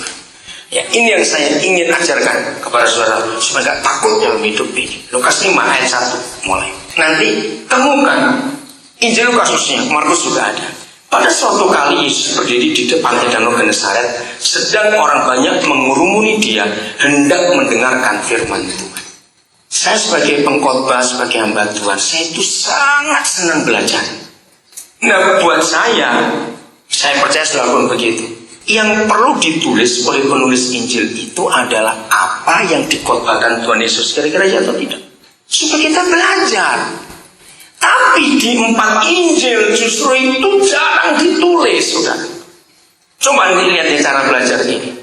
Ya ini yang saya ingin ajarkan kepada saudara supaya nggak takut dalam hidup ini. Lukas 5 ayat 1 mulai. Nanti temukan Injil Lukas khususnya, Markus juga ada. Pada suatu kali Yesus berdiri di depan Danau Genesaret, sedang orang banyak mengurumuni dia hendak mendengarkan firman Tuhan. Saya sebagai pengkhotbah, sebagai hamba Tuhan, saya itu sangat senang belajar. Nah buat saya percaya saudara pun begitu. Yang perlu ditulis oleh penulis Injil itu adalah apa yang dikhotbahkan Tuhan Yesus, kira-kira ya atau tidak? Supaya kita belajar. Tapi di 4 Injil justru itu jarang ditulis, saudara. Coba lihat ya cara belajar ini.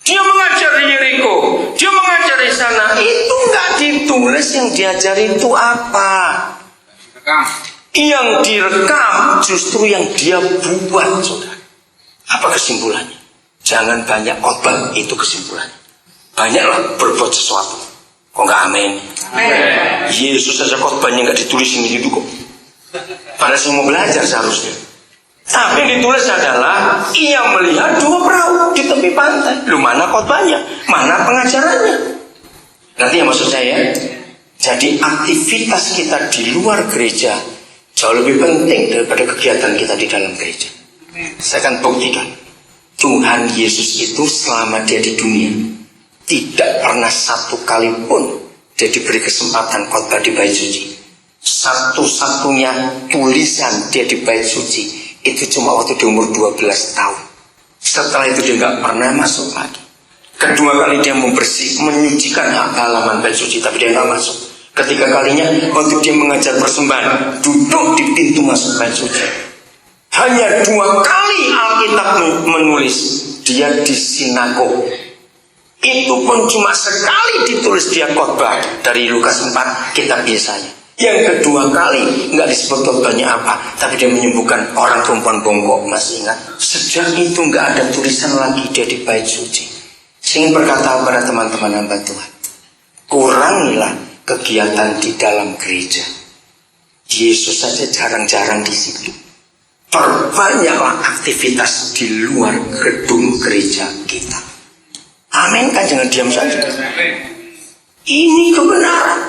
Dia mengajar di Yeriko, dia mengajar di sana. Itu nggak ditulis yang diajari itu apa. Yang direkam justru yang dia buat, saudara. Apa kesimpulannya? Jangan banyak khotbah, itu kesimpulannya. Banyaklah berbuat sesuatu. Kok nggak amin? Yesus saja khotbahnya nggak ditulis ini itu kok. Padahal saya mau belajar seharusnya. Tapi yang ditulis adalah ia melihat 2 perahu di tepi pantai. Lu mana khotbahnya? Mana pengajarannya? Nanti yang maksud saya. Jadi aktivitas kita di luar gereja jauh lebih penting daripada kegiatan kita di dalam gereja. Saya akan buktikan. Tuhan Yesus itu selama dia di dunia tidak pernah satu kali pun dia diberi kesempatan khotbah di bait suci. Satu-satunya tulisan dia di bait suci itu cuma waktu di umur 12 tahun. Setelah itu dia nggak pernah masuk lagi. Kedua kali dia menyucikan halaman bait suci, tapi dia nggak masuk. Ketiga kalinya waktu dia mengajar persembahan, duduk di pintu masuk bait suci. Hanya 2 kali Alkitab menulis dia di sinagog. Itu pun cuma sekali ditulis dia khotbah dari Lukas 4 kitab Yesaya. Yang kedua kali nggak disebut khotbahnya apa, tapi dia menyembuhkan orang perempuan bongkok. Masih ingat? Sejak itu nggak ada tulisan lagi dia di bait suci. Saya ingin berkata kepada teman-teman hamba Tuhan, kurangilah kegiatan di dalam gereja. Yesus saja jarang-jarang di situ. perbanyaklah aktivitas di luar gedung gereja kita. Amin kan, jangan diam saja. Ini kebenaran.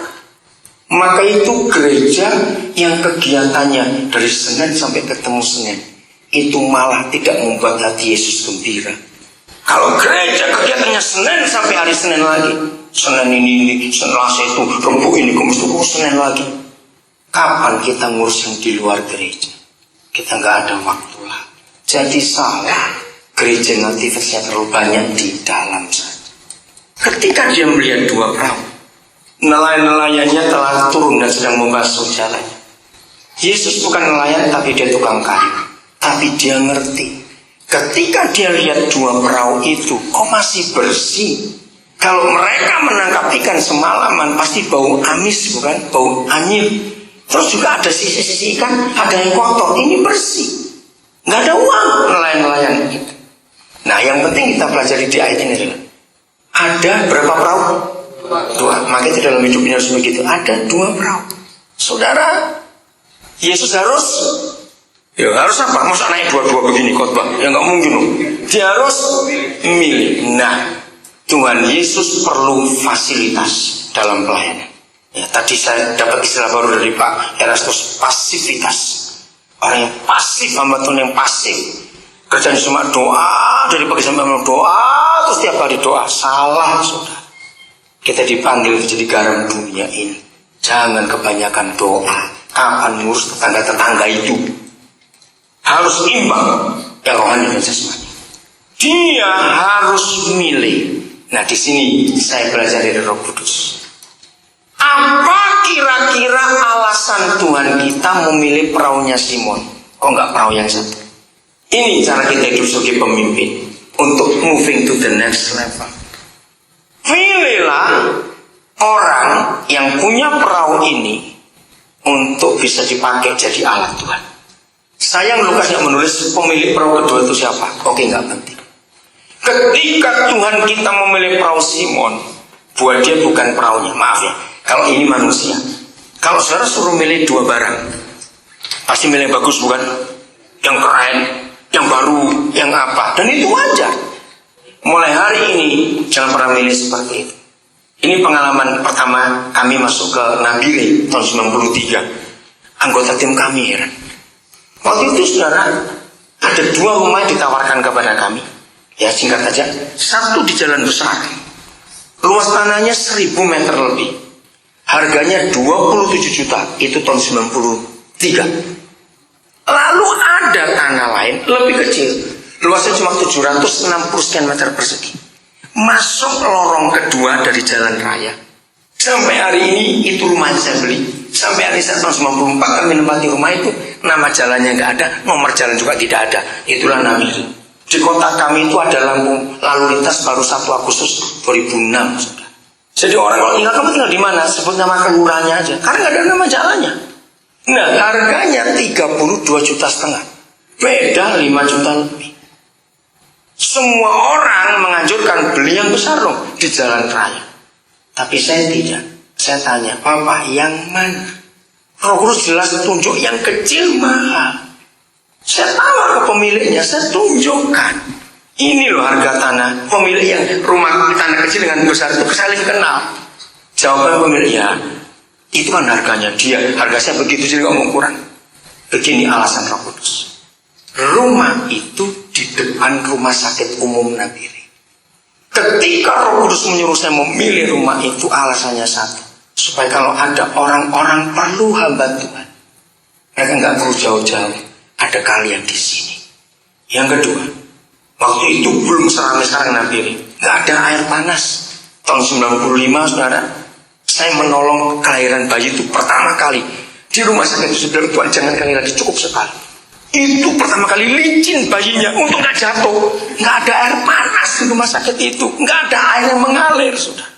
Maka itu gereja yang kegiatannya dari Senin sampai ketemu Senin, itu malah tidak membuat hati Yesus gembira. Kalau gereja kegiatannya Senin sampai hari Senin lagi, Senin ini, Selasa itu, Rabu ini, Kamis itu, Senin lagi. Kapan kita ngurus yang di luar gereja? Kita nggak ada waktu lah. Jadi salah gereja yang aktivitasnya terlalu banyak di dalam saja. Ketika dia melihat dua perahu, nelayan-nelayannya telah turun dan sedang membasuh jalannya. Yesus bukan nelayan, tapi dia tukang kayu. Tapi dia ngerti, ketika dia lihat dua perahu itu kok masih bersih. Kalau mereka menangkap ikan semalaman pasti bau amis, bukan? Bau anyir. Terus juga ada sisi-sisi ikan, ada yang kotor. Ini bersih, nggak ada uang nelayan-nelayan gitu. Nah, yang penting kita pelajari di ayat ini adalah ada berapa perahu? Dua. Makanya dalam hidupnya harus begitu. Ada dua perahu. Saudara, Yesus harus apa? Masa naik dua-dua begini khotbah? Ya nggak mungkin loh. Dia harus milih. Nah, Tuhan Yesus perlu fasilitas dalam pelayanan. Ya, tadi saya dapat istilah baru dari Pak Erastus, pasivitas. Orang yang pasif, hamba Tuhan yang pasif. Kerjanya cuma doa, dari pagi sampai malam doa, terus tiap hari doa. Salah, saudara. Kita dipanggil jadi garam dunia ini. Jangan kebanyakan doa. Kapan ngurus tetangga-tetangga itu? Harus imbang yang rohani dan jasmani. Dia harus milih. Nah, di sini saya belajar dari Roh Kudus. Apa kira-kira alasan Tuhan kita memilih perahunya Simon? Kok nggak perahu yang satu? Ini cara kita hidup sebagai pemimpin untuk moving to the next level. Pilihlah orang yang punya perahu ini untuk bisa dipakai jadi alat Tuhan. Sayang Lukas yang menulis pemilik perahu kedua itu siapa? Oke, nggak penting. Ketika Tuhan kita memilih perahu Simon, buat dia bukan perahunya, maaf ya. Kalau ini manusia, kalau saudara suruh milih dua barang, pasti milih yang bagus, bukan? Yang keren, yang baru, yang apa? Dan itu wajar. Mulai hari ini jangan pernah milih seperti itu. Ini pengalaman pertama kami masuk ke Nabire tahun 93. Anggota tim kami heran. Waktu itu saudara, ada dua rumah yang ditawarkan kepada kami. Ya singkat saja, satu di jalan besar, luas tanahnya 1000 meter lebih. Harganya 27 juta, itu tahun 93. Lalu ada tanah lain lebih kecil, luasnya cuma 760 sekian meter persegi. Masuk lorong kedua dari jalan raya. Sampai hari ini itu rumah yang saya beli. Sampai hari ini tahun 94 kami menempati rumah itu. Nama jalannya nggak ada, nomor jalan juga tidak ada. Itulah Nabire. Di kota kami itu ada lampu lalu lintas baru 1 Agustus 2006. Jadi orang kalau ingat kamu tinggal di mana, sebut nama kelurahannya aja, karena nggak ada nama jalannya. Nah, harganya 32,5 juta, beda 5 juta lebih. Semua orang menganjurkan beli yang besar loh di jalan raya, tapi saya tidak. Saya tanya, Papa yang mana? Roh Kudus jelas tunjuk yang kecil mahal. Saya tawar ke pemiliknya, saya tunjukkan. Ini loh harga tanah. Pemilik yang rumah tanah kecil dengan besar itu saling kenal. Jawaban pemilik, ya itu kan harganya dia. Harga saya begitu, jadi nggak mau kurang. Begini alasan Roh Kudus. Rumah itu di depan rumah sakit umum Nabire. Ketika Roh Kudus menyuruh saya memilih rumah itu, alasannya satu, supaya kalau ada orang-orang perlu hamba Tuhan, mereka nggak perlu jauh-jauh, ada kalian di sini. Yang kedua, waktu itu belum seramai sekarang Nabire, nggak ada air panas. Tahun 95 saudara, saya menolong kelahiran bayi itu pertama kali di rumah sakit itu. Saya bilang, Tuhan jangan kali lagi, cukup sekali. Itu pertama kali licin bayinya untuk nggak jatuh. Nggak ada air panas di rumah sakit itu, nggak ada air yang mengalir saudara.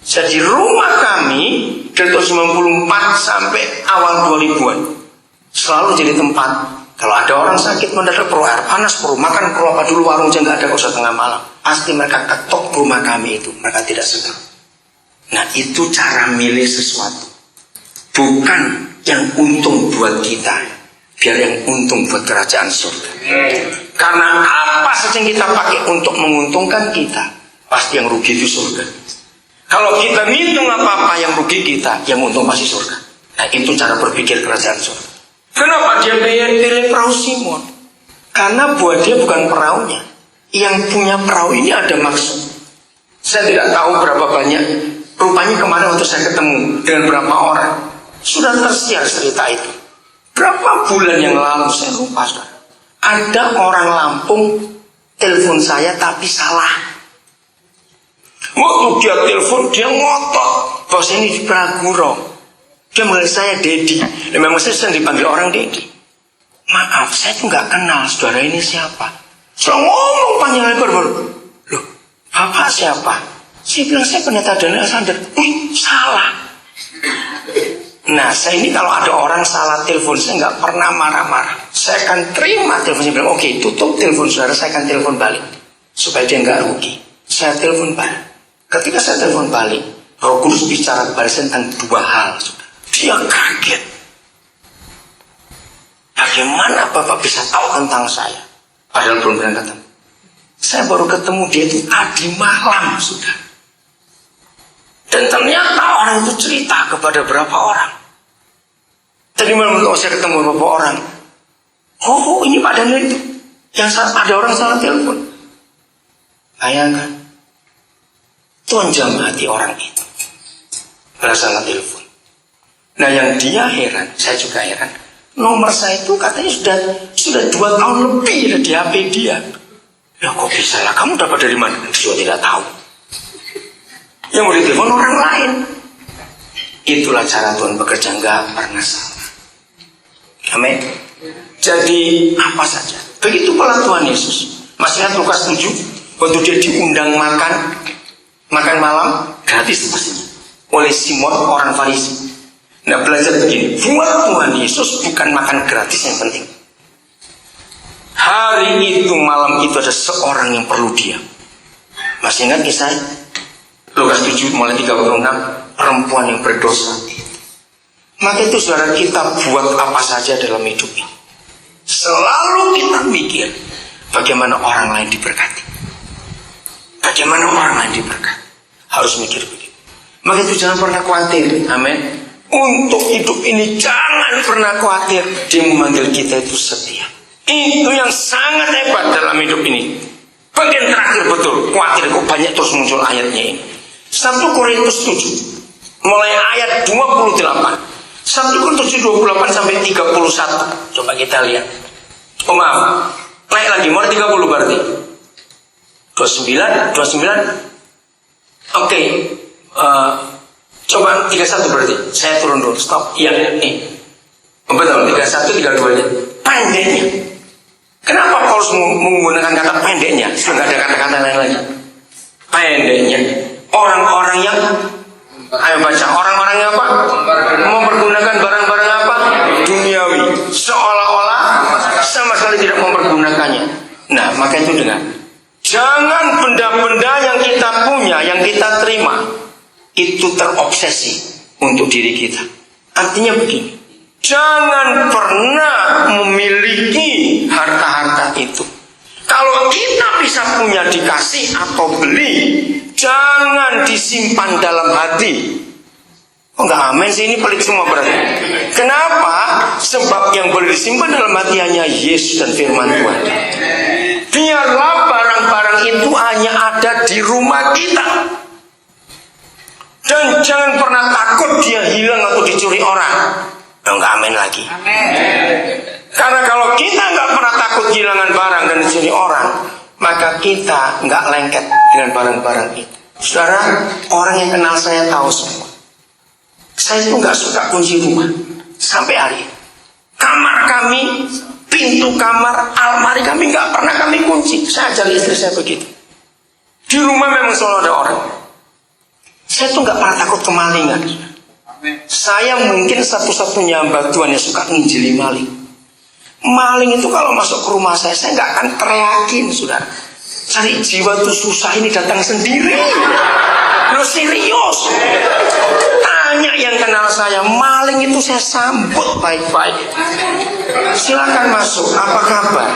Jadi rumah kami dari tahun 94 sampai awal 2000-an selalu jadi tempat. Kalau ada orang sakit mendadak perlu air panas, perlu makan, perlu apa dulu, warung aja nggak ada kalau tengah malam. Pasti mereka ketok rumah kami itu, mereka tidak segan. Nah itu cara milih sesuatu, bukan yang untung buat kita, biar yang untung buat kerajaan surga. Karena apa saja yang kita pakai untuk menguntungkan kita, pasti yang rugi itu surga. Kalau kita ngitung apa-apa yang rugi kita, yang untung pasti surga. Nah itu cara berpikir kerajaan surga. Kenapa dia pilih perahu Simon? Karena buat dia bukan perahunya. Yang punya perahu ini ada maksud. Saya tidak tahu berapa banyak. Rupanya kemarin waktu saya ketemu dengan berapa orang, sudah tersiar cerita itu. Berapa bulan yang lalu saya lupa, saudara. Ada orang Lampung telepon saya tapi salah. Waktu dia telepon, dia ngotot bahwa saya ini di Praguro. Dia manggil saya Dedi. Dan memang saya sering dipanggil orang Dedi. Maaf, saya itu nggak kenal saudara ini siapa. Saya ngomong panjang lebar baru. Loh, Bapak siapa? Saya bilang saya pendeta Daniel Sander. Salah. Nah, saya ini kalau ada orang salah telepon, saya nggak pernah marah-marah. Saya akan terima telepon. Saya bilang, oke, tutup telepon saudara, saya akan telepon balik. Supaya dia nggak rugi. Saya telepon balik. Ketika saya telepon balik, Roh Kudus bicara kepada saya tentang dua hal. Dia kaget. Bagaimana Bapak bisa tahu tentang saya? Padahal belum pernah ketemu. Saya baru ketemu dia itu tadi malam sudah. Dan ternyata orang itu cerita kepada berapa orang. Tadi malam saya ketemu beberapa orang. Oh ini Pak Daniel itu. Yang ada orang salah telepon. Bayangkan. Tonjam hati orang itu. Salah telepon. Nah yang dia heran, saya juga heran. Nomor saya itu katanya sudah 2 tahun lebih ada di HP dia. Ya kok bisa lah, kamu dapat dari mana? Dia tidak tahu. Yang mau ditelepon orang lain. Itulah cara Tuhan bekerja, nggak pernah salah. Amin. Jadi apa saja. Begitu pula Tuhan Yesus. Masih ingat Lukas 7, waktu dia diundang makan malam gratis pastinya oleh Simon orang Farisi. Nah belajar begini, buat Tuhan Yesus bukan makan gratis yang penting. Hari itu malam itu ada seorang yang perlu dia. Masih ingat kisah Lukas 7 mulai 36, perempuan yang berdosa. Maka itu saudara, kita buat apa saja dalam hidup ini, selalu kita mikir bagaimana orang lain diberkati. Bagaimana orang lain diberkati. Harus mikir begitu. Maka itu jangan pernah khawatir. Amin. Untuk hidup ini jangan pernah khawatir. Dia memanggil kita itu setia. Itu yang sangat hebat dalam hidup ini. Bagian terakhir betul. Khawatir kok banyak terus muncul ayatnya ini. 1 Korintus 7 mulai ayat 28. 1 Korintus 28 sampai 31. Coba kita lihat. Oh maaf, naik lagi mulai 30 berarti 29. Oke, coba 31 berarti. Saya turun dulu, stop. Iya, nih. Betul, 31, 32 nya. Pendeknya. Kenapa Paulus menggunakan kata pendeknya? Sudah nggak ada kata-kata lain lagi. Pendeknya. Orang-orang yang, ayo baca. Orang-orang yang apa? Mempergunakan barang-barang apa? Duniawi. Seolah-olah sama sekali tidak mempergunakannya. Nah, maka itu dengar. Jangan benda-benda yang kita punya, yang kita terima, itu terobsesi untuk diri kita. Artinya begini, jangan pernah memiliki harta-harta itu. Kalau kita bisa punya dikasih atau beli, jangan disimpan dalam hati. Oh enggak amin sih, ini pelit semua berarti. Kenapa? Sebab yang boleh disimpan dalam hati hanya Yesus dan firman Tuhan. Biarlah barang-barang itu hanya ada di rumah kita. Dan jangan pernah takut dia hilang atau dicuri orang. Enggak amin lagi. Amin. Karena kalau kita nggak pernah takut kehilangan barang dan dicuri orang, maka kita nggak lengket dengan barang-barang itu. Saudara, orang yang kenal saya tahu semua. Saya itu nggak suka kunci rumah sampai hari ini. Kamar kami, pintu kamar, almari kami nggak pernah kami kunci. Saya ajar istri saya begitu. Di rumah memang selalu ada orang. Saya tuh nggak pernah takut kemalingan. Saya mungkin satu-satunya hamba Tuhan yang suka nginjili maling. Maling itu kalau masuk ke rumah saya nggak akan teriakin, saudara. Cari jiwa itu susah, ini datang sendiri. Lo serius? Banyak yang kenal saya, maling itu saya sambut baik-baik. Silakan masuk, apa kabar?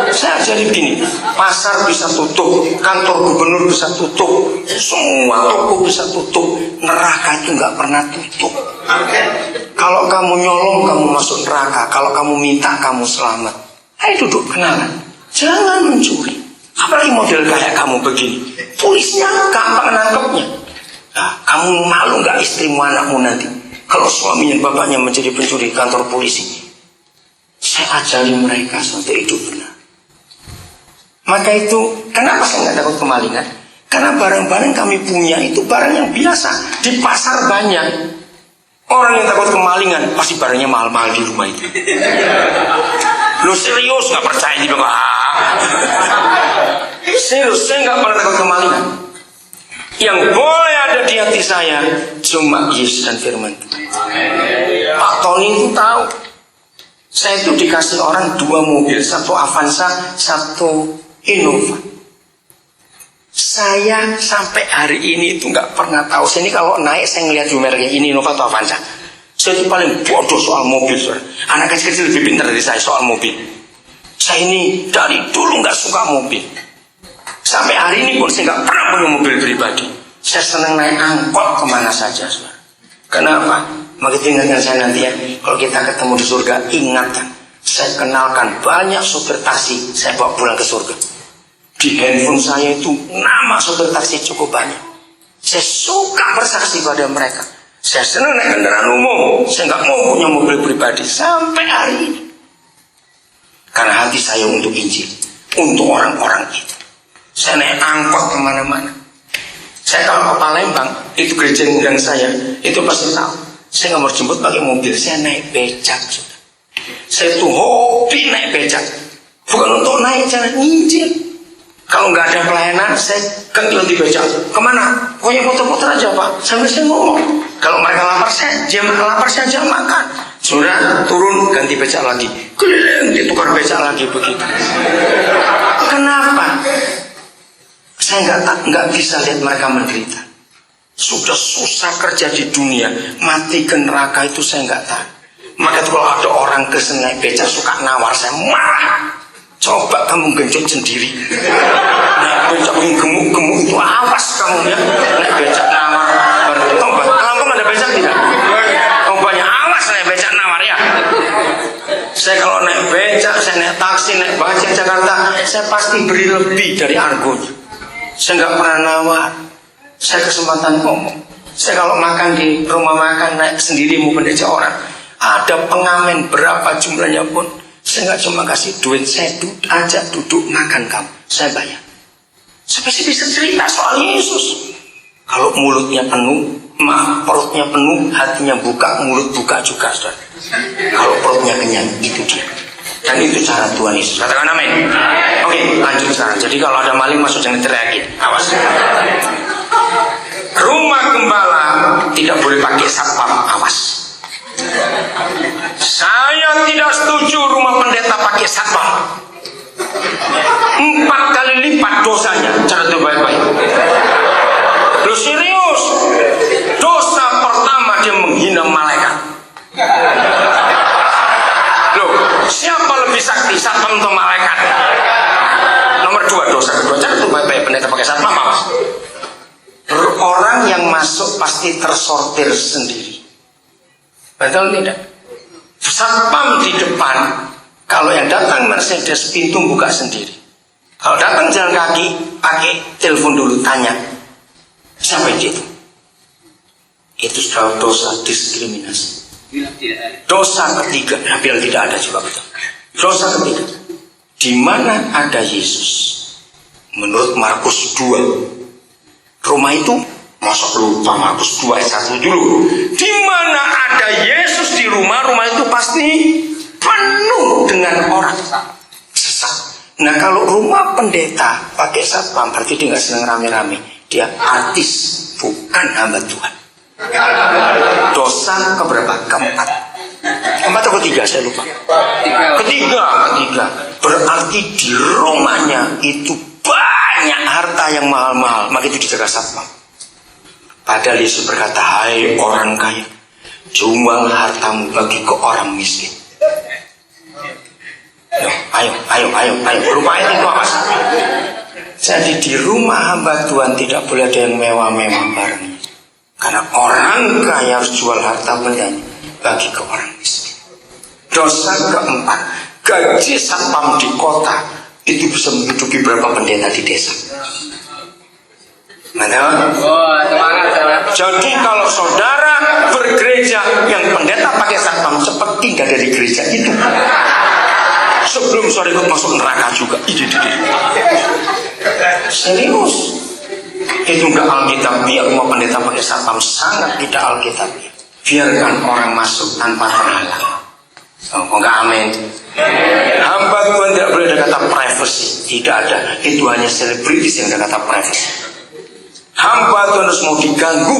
Saya jadi gini, pasar bisa tutup, kantor gubernur bisa tutup, semua toko bisa tutup, neraka itu nggak pernah tutup. Kalau kamu nyolong, kamu masuk neraka. Kalau kamu minta, kamu selamat. Ayo duduk kenalan, jangan mencuri. Apalagi model kayak kamu begini, tulisnya gampang nangkepnya. Nah, kamu malu nggak istrimu, anakmu nanti kalau suaminya bapaknya menjadi pencuri kantor polisi? Saya ajari mereka untuk hidup benar. Maka itu, kenapa saya nggak takut kemalingan? Karena barang-barang kami punya itu barang yang biasa. Di pasar banyak. Orang yang takut kemalingan pasti barangnya mahal-mahal di rumah itu. Lu serius nggak percaya di bawah? Serius, saya nggak pernah takut kemalingan. Yang boleh ada di hati saya cuma Yesus dan firman Tuhan. Pak Tony itu tahu, saya itu dikasih orang 2 mobil, 1 Avanza, 1 Innova. Saya sampai hari ini itu nggak pernah tahu. Saya ini kalau naik saya ngelihat mereknya ini Innova atau Avanza. Saya itu paling bodoh soal mobil. Anak kecil lebih pintar dari saya soal mobil. Saya ini dari dulu nggak suka mobil. Sampai hari ini pun saya nggak pernah punya mobil pribadi. Saya senang naik angkot kemana saja. Kenapa? Begitu ingatkan saya nanti ya, kalau kita ketemu di surga, ingatkan. Saya kenalkan banyak sopir taksi, saya bawa pulang ke surga. Di handphone saya itu nama sopir taksi cukup banyak. Saya suka bersaksi pada mereka. Saya senang naik kendaraan umum. Saya nggak mau punya mobil pribadi sampai hari ini. Karena hati saya untuk Injil, untuk orang-orang itu. Saya naik angkot kemana-mana. Saya kalau ke Palembang, itu gereja yang undang saya, itu pasti tahu. Saya nggak mau jemput pakai mobil, saya naik becak. Saya tuh hobi naik becak. Bukan untuk naik jalan Injil. Kalau nggak ada pelayanan, saya ganti becak. Kemana? Pokoknya putar-putar aja Pak. Sambil saya ngomong. Kalau mereka lapar, saya jam makan. Sudah turun, ganti becak lagi. Keliling, ditukar becak lagi begitu. Kenapa? Saya nggak bisa lihat mereka menderita. Sudah susah kerja di dunia, mati ke neraka itu saya nggak tahu. Maka kalau ada orang Kristen naik becak suka nawar, saya marah. Coba kamu genjot sendiri. Naik becak yang gemuk-gemuk itu awas kamu ya. Naik becak nawar. Tobat. Kalau kamu ada becak tidak? Oh banyak awas naik becak nawar ya. Saya kalau naik becak, saya naik taksi, naik bajaj Jakarta, saya pasti beri lebih dari argonya. Saya nggak pernah nawar. Saya kesempatan ngomong. Saya kalau makan di rumah makan naik sendiri maupun diajak orang, ada pengamen berapa jumlahnya pun, saya nggak cuma kasih duit, saya ajak duduk makan kamu, saya bayar. Saya pasti bisa cerita soal Yesus. Kalau mulutnya penuh, perutnya penuh, hatinya buka, mulut buka juga, saudara. Kalau perutnya kenyang, itu dia. Dan itu cara Tuhan Yesus. Katakan amin. Oke, lanjut sekarang. Jadi kalau ada maling masuk jangan teriakin. Awas. Rumah gembala tidak boleh pakai satpam. Awas. Saya tidak setuju rumah pendeta pakai satpam. 4 kali lipat dosanya. Cara itu baik-baik. Lu serius? Dosa pertama dia menghina malaikat. Loh, siapa lebih sakti, satpam atau malaikat? Nomor 2, dosa kedua. Cara itu baik-baik pendeta pakai satpam. Awas. Orang yang masuk pasti tersortir sendiri. Betul tidak? Satpam di depan. Kalau yang datang Mercedes pintu buka sendiri. Kalau datang jalan kaki pakai telepon dulu tanya siapa yang itu. Itu sudah dosa diskriminasi. Dosa ketiga, bilang tidak ada juga betul. Dosa ketiga, di mana ada Yesus? Menurut Markus 2. Rumah itu, masuk lupa Markus 2 ayat 1 dulu. Di mana ada Yesus di rumah itu pasti penuh dengan orang sesat. Nah kalau rumah pendeta pakai satpam, berarti dia nggak senang rame-rame. Dia artis, bukan hamba Tuhan. Dosa keberapa? Keempat atau ketiga? Saya lupa. Ketiga. Berarti di rumahnya itu banyak harta yang mahal-mahal, maka itu dijaga satpam. Padahal Yesus berkata, hai orang kaya, jual hartamu bagi ke orang miskin. Ayo, lupain itu apa? Jadi di rumah hamba Tuhan tidak boleh ada yang mewah-mewah barangnya. Karena orang kaya harus jual harta bendanya bagi ke orang miskin. Dosa keempat, gaji satpam di kota itu bisa menghidupi berapa pendeta di desa. Mana? Jadi kalau saudara bergereja yang pendeta pakai satpam, cepat tinggal dari gereja itu. Sebelum sore ikut masuk neraka juga. Serius. Itu enggak alkitabiah. Rumah pendeta pakai satpam sangat tidak alkitabiah. Biarkan orang masuk tanpa terhalang. Enggak amin. Hamba Tuhan tidak boleh ada kata privacy. Tidak ada. Itu hanya selebritis yang ada kata privacy. Hamba Tuhan harus mau diganggu.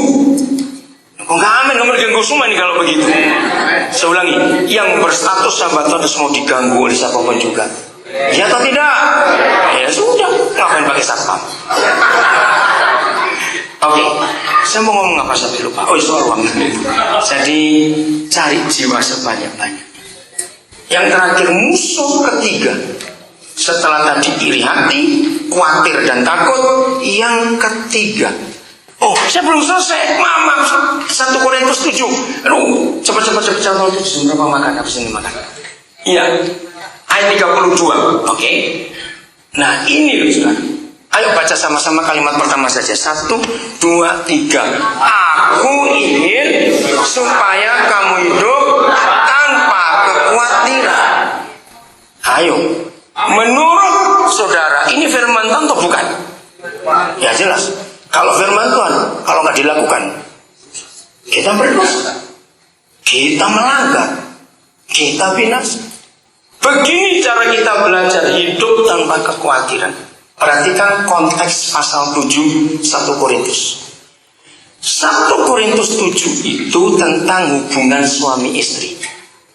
Enggak amin, kamu diganggu semua ini kalau begitu. Saya ulangi, yang berstatus hamba Tuhan harus mau diganggu oleh siapapun juga. Ya atau tidak? Ya sudah, ngapain pakai satpam? Oke, saya mau ngomong apa sampai lupa. Oh, soal uang. Jadi cari jiwa sebanyak-banyak. Yang terakhir, musuh ketiga. Setelah tadi iri hati, khawatir dan takut, yang ketiga. Oh, saya belum selesai. Maaf. 1 Korintus 7. Aduh, cepat contoh itu berapa makan? Habis ini makan. Iya. Ayat 32. Oke. Nah, ini loh saudara. Ayo baca sama-sama kalimat pertama saja. 1, 2, 3. Aku ingin supaya kamu hidup tanpa kekhawatiran. Ayo. Menurut saudara, ini firman Tuhan atau bukan? Ya jelas. Kalau firman Tuhan, kalau nggak dilakukan, kita berdosa, kita melanggar, kita binasa. Begini cara kita belajar hidup tanpa kekhawatiran. Perhatikan konteks pasal 7 1 Korintus. 1 Korintus 7 itu tentang hubungan suami istri.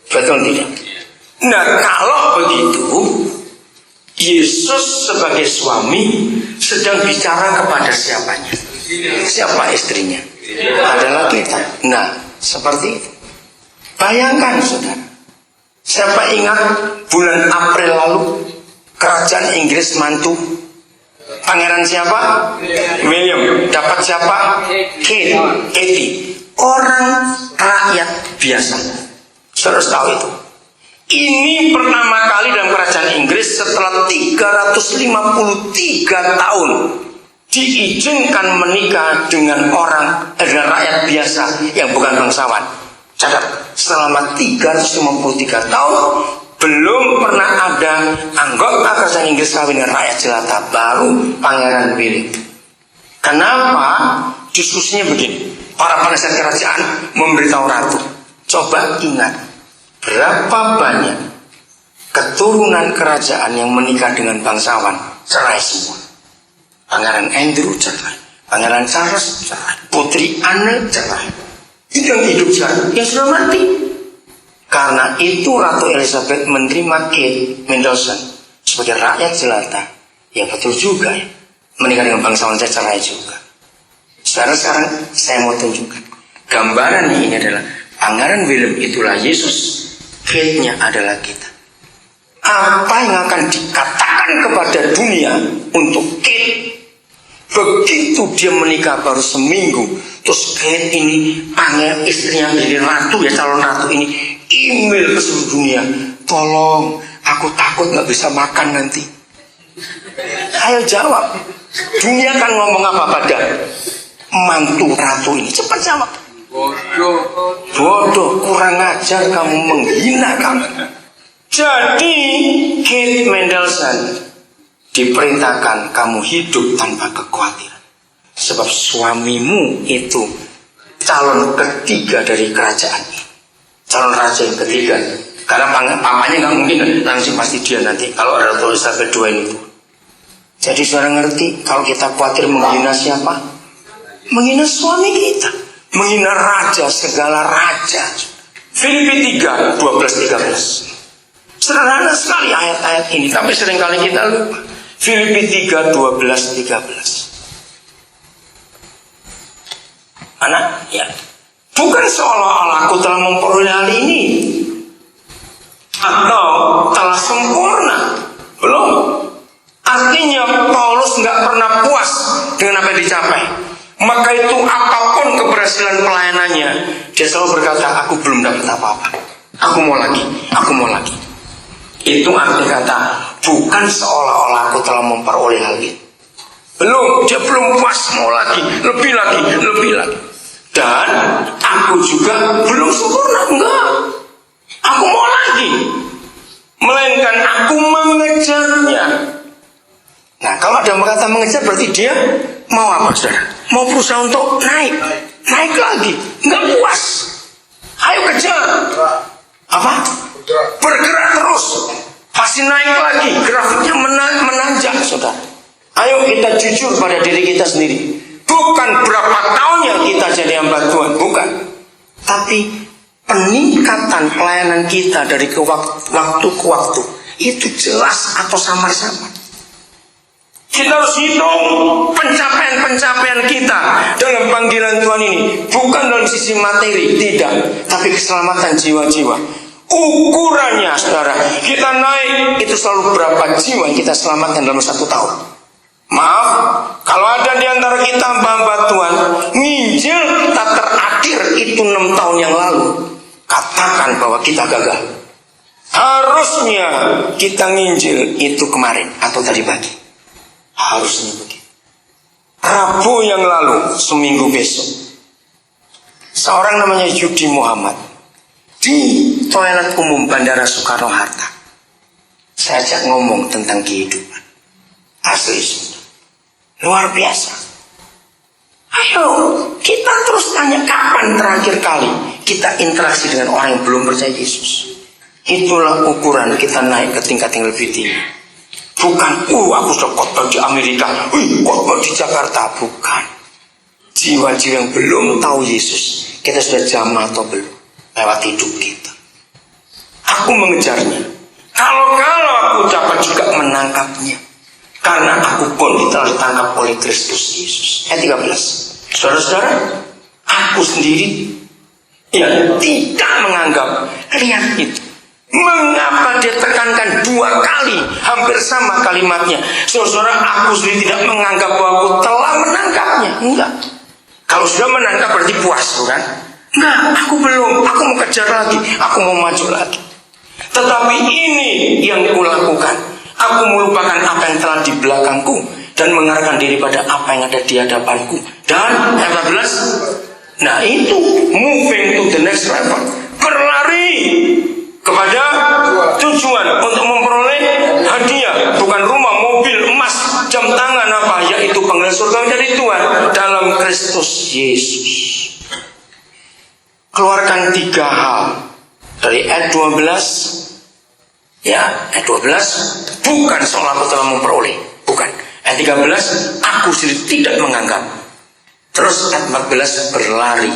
Betul tidak? Nah, kalau begitu, Yesus sebagai suami sedang bicara kepada siapanya? Siapa istrinya? Adalah kita. Nah, seperti itu. Bayangkan saudara. Siapa ingat bulan April lalu kerajaan Inggris mantu pangeran siapa? William. Dapat siapa? Katie. Orang rakyat biasa. Saudara tahu itu. Ini pertama kali dalam kerajaan Inggris setelah 353 tahun diizinkan menikah dengan rakyat biasa yang bukan bangsawan. Catat, selama 353 tahun belum pernah ada anggota kerajaan Inggris kawin dengan rakyat jelata, baru Pangeran William. Kenapa? Diskusinya begini. Para penasihat kerajaan memberitahu ratu, coba ingat, berapa banyak keturunan kerajaan yang menikah dengan bangsawan cerai semua. Pangeran Andrew cerai, Pangeran Charles cerai, Putri Anne cerai. Itu yang hidup sekarang, yang sudah mati. Karena itu Ratu Elizabeth menerima Kate Middleton sebagai rakyat jelata. Ya betul juga ya, menikah dengan bangsawan saya cerai juga. Sekarang saya mau tunjukkan gambaran ini adalah Pangeran William itulah Yesus, Kate-nya adalah kita. Apa yang akan dikatakan kepada dunia untuk Kate? Begitu dia menikah baru seminggu, terus Kate ini panggil istrinya menjadi ratu ya, calon ratu ini, email ke seluruh dunia, tolong, aku takut gak bisa makan nanti. Ayo jawab. Dunia kan ngomong apa pada mantu ratu ini? Cepat jawab. Bodoh, kurang ajar kamu, menghina kamu. Jadi Kate Middleton diperintahkan kamu hidup tanpa kekhawatiran. Sebab suamimu itu calon ketiga dari kerajaan ini, calon raja yang ketiga. Karena papanya nggak mungkin langsung, pasti dia nanti kalau ada Ratu Elizabeth II ini. Jadi saudara ngerti, kalau kita khawatir menghina siapa? Menghina suami kita, menghina raja, segala raja. Filipi 3, 12-13. Sederhana sekali ayat-ayat ini, tapi seringkali kita lupa. Filipi 3, 12-13. Anak, ya. Bukan seolah-olah aku telah memperoleh hal ini atau telah sempurna. Belum. Artinya Paulus nggak pernah puas dengan apa yang dicapai. Maka itu apapun keberhasilan pelayanannya, dia selalu berkata, aku belum dapat apa-apa. Aku mau lagi, aku mau lagi. Itu arti kata, bukan seolah-olah aku telah memperoleh hal ini. Belum, dia belum puas, mau lagi, lebih lagi, lebih lagi. Dan aku juga belum sempurna, enggak. Aku mau lagi. Melainkan aku mengejarnya. Nah, kalau ada yang berkata mengejar, berarti dia mau apa, saudara? Mau berusaha untuk naik lagi. Enggak puas. Ayo kejar. Apa? Bergerak terus. Pasti naik lagi. Grafiknya menanjak, saudara. Ayo kita jujur pada diri kita sendiri. Bukan berapa tahunnya kita jadi hamba Tuhan, bukan. Tapi peningkatan pelayanan kita dari waktu ke waktu itu jelas atau samar-samar. Kita harus hitung pencapaian-pencapaian kita dalam panggilan Tuhan ini. Bukan dalam sisi materi, tidak. Tapi keselamatan jiwa-jiwa. Ukurannya, saudara, kita naik itu selalu berapa jiwa yang kita selamatkan dalam 1 tahun. Maaf, kalau ada di antara kita hamba-hamba Tuhan nginjil kita terakhir itu 6 tahun yang lalu, katakan bahwa kita gagal. Harusnya kita nginjil itu kemarin atau tadi pagi. Harusnya begitu. Rabu yang lalu, seminggu besok, seorang namanya Yudi Muhammad di toilet umum Bandara Soekarno-Hatta, saya ajak ngomong tentang kehidupan. Asli sudah luar biasa. Ayo kita terus tanya, kapan terakhir kali kita interaksi dengan orang yang belum percaya Yesus? Itulah ukuran kita naik ke tingkat yang lebih tinggi. Bukan, aku sudah khotbah di Amerika, khotbah di Jakarta. Bukan. Jiwa-jiwa yang belum tahu Yesus, kita sudah jamah atau belum lewat hidup kita. Aku mengejarnya. Kalau aku dapat juga menangkapnya. Karena aku pun telah ditangkap oleh Kristus Yesus. Ayat 13. Saudara-saudara, aku sendiri tidak menganggap. Lihat itu. Mengapa dia tekankan 2 kali hampir sama kalimatnya? Saudara, aku sendiri tidak menganggap bahwa aku telah menangkapnya. Enggak. Kalau sudah menangkap berarti puas, bukan? Enggak, aku belum. Aku mau kejar lagi. Aku mau maju lagi. Tetapi ini yang kulakukan. Aku melupakan apa yang telah di belakangku dan mengarahkan diri pada apa yang ada di hadapanku. Dan ayat 14, nah itu moving to the next level, berlari kepada tujuan untuk memperoleh hadiah, bukan rumah, mobil, emas, jam tangan apa, yaitu panggilan surga dari Tuhan dalam Kristus Yesus. Keluarkan 3 hal dari ayat 12. Ya, ayat 12, bukan seolah aku telah memperoleh, bukan. Ayat 13, aku sendiri tidak menganggap. Terus ayat 14, berlari.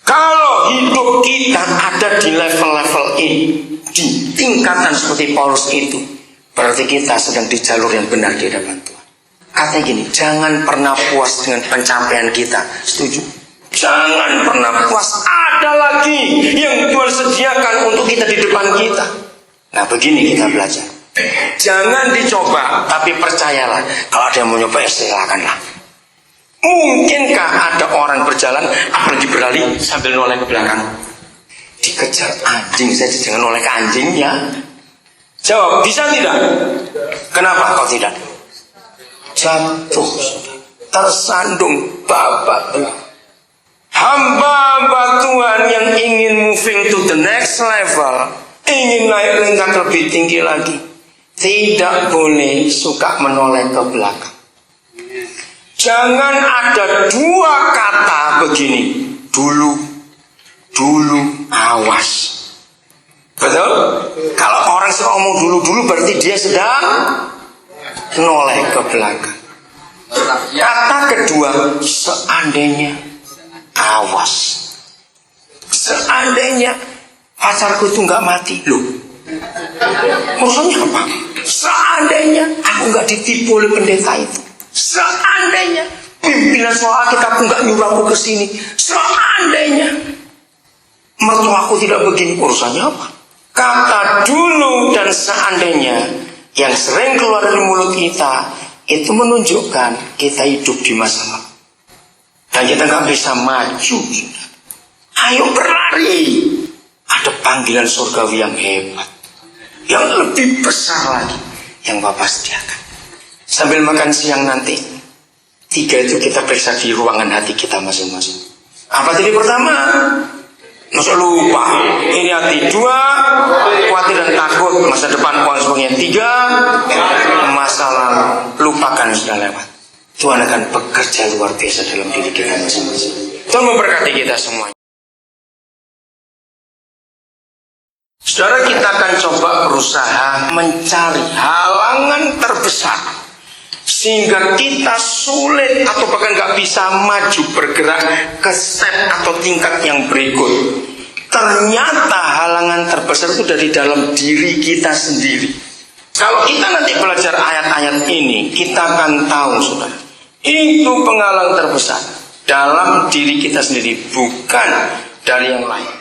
Kalau hidup kita ada di level-level ini, di tingkatan seperti Paulus itu, berarti kita sedang di jalur yang benar di hadapan Tuhan. Katanya gini, jangan pernah puas dengan pencapaian kita. Setuju? Jangan pernah puas, ada lagi yang Tuhan sediakan untuk kita di depan kita. Nah, begini kita belajar. Jangan dicoba, tapi percayalah. Kalau ada yang mau nyoba, ya silakanlah. Mungkinkah ada orang berjalan, apalagi berlari sambil noleh ke belakang? Dikejar anjing saja, jangan noleh ke anjing ya. Jawab, bisa tidak? Kenapa kau tidak? Jatuh, tersandung, babak belak. Hamba-hamba Tuhan yang ingin moving to the next level, ingin naik tingkat lebih tinggi lagi, tidak boleh suka menoleh ke belakang. Jangan ada 2 kata begini, dulu, awas. Betul? Kalau orang suka ngomong dulu berarti dia sedang noleh ke belakang. Kata kedua, seandainya, awas. Seandainya pacarku itu nggak mati, loh. Maksudnya apa? Seandainya aku nggak ditipu oleh pendeta itu. Seandainya pimpinan soal aku nggak nyuruh aku ke sini. Seandainya mertuaku tidak begini, urusannya apa? Kata dulu dan seandainya yang sering keluar dari mulut kita itu menunjukkan kita hidup di masa lalu dan kita nggak bisa maju. Ayo berlari. Ada panggilan surgawi yang hebat, yang lebih besar lagi, yang Bapak sediakan. Sambil makan siang nanti, 3 itu kita periksa di ruangan hati kita masing-masing. Apa tadi pertama? Masa lupa. Ini hati. 2, khawatir dan takut masa depan uang sebagainya. 3, masa lalu. Lupakan sudah lewat. Tuhan akan bekerja luar biasa dalam diri kita masing-masing. Tuhan memberkati kita semuanya. Saudara, kita akan coba berusaha mencari halangan terbesar sehingga kita sulit atau bahkan gak bisa maju bergerak ke step atau tingkat yang berikut. Ternyata halangan terbesar itu dari dalam diri kita sendiri. Kalau kita nanti belajar ayat-ayat ini, kita akan tahu, saudara, itu penghalang terbesar dalam diri kita sendiri, bukan dari yang lain.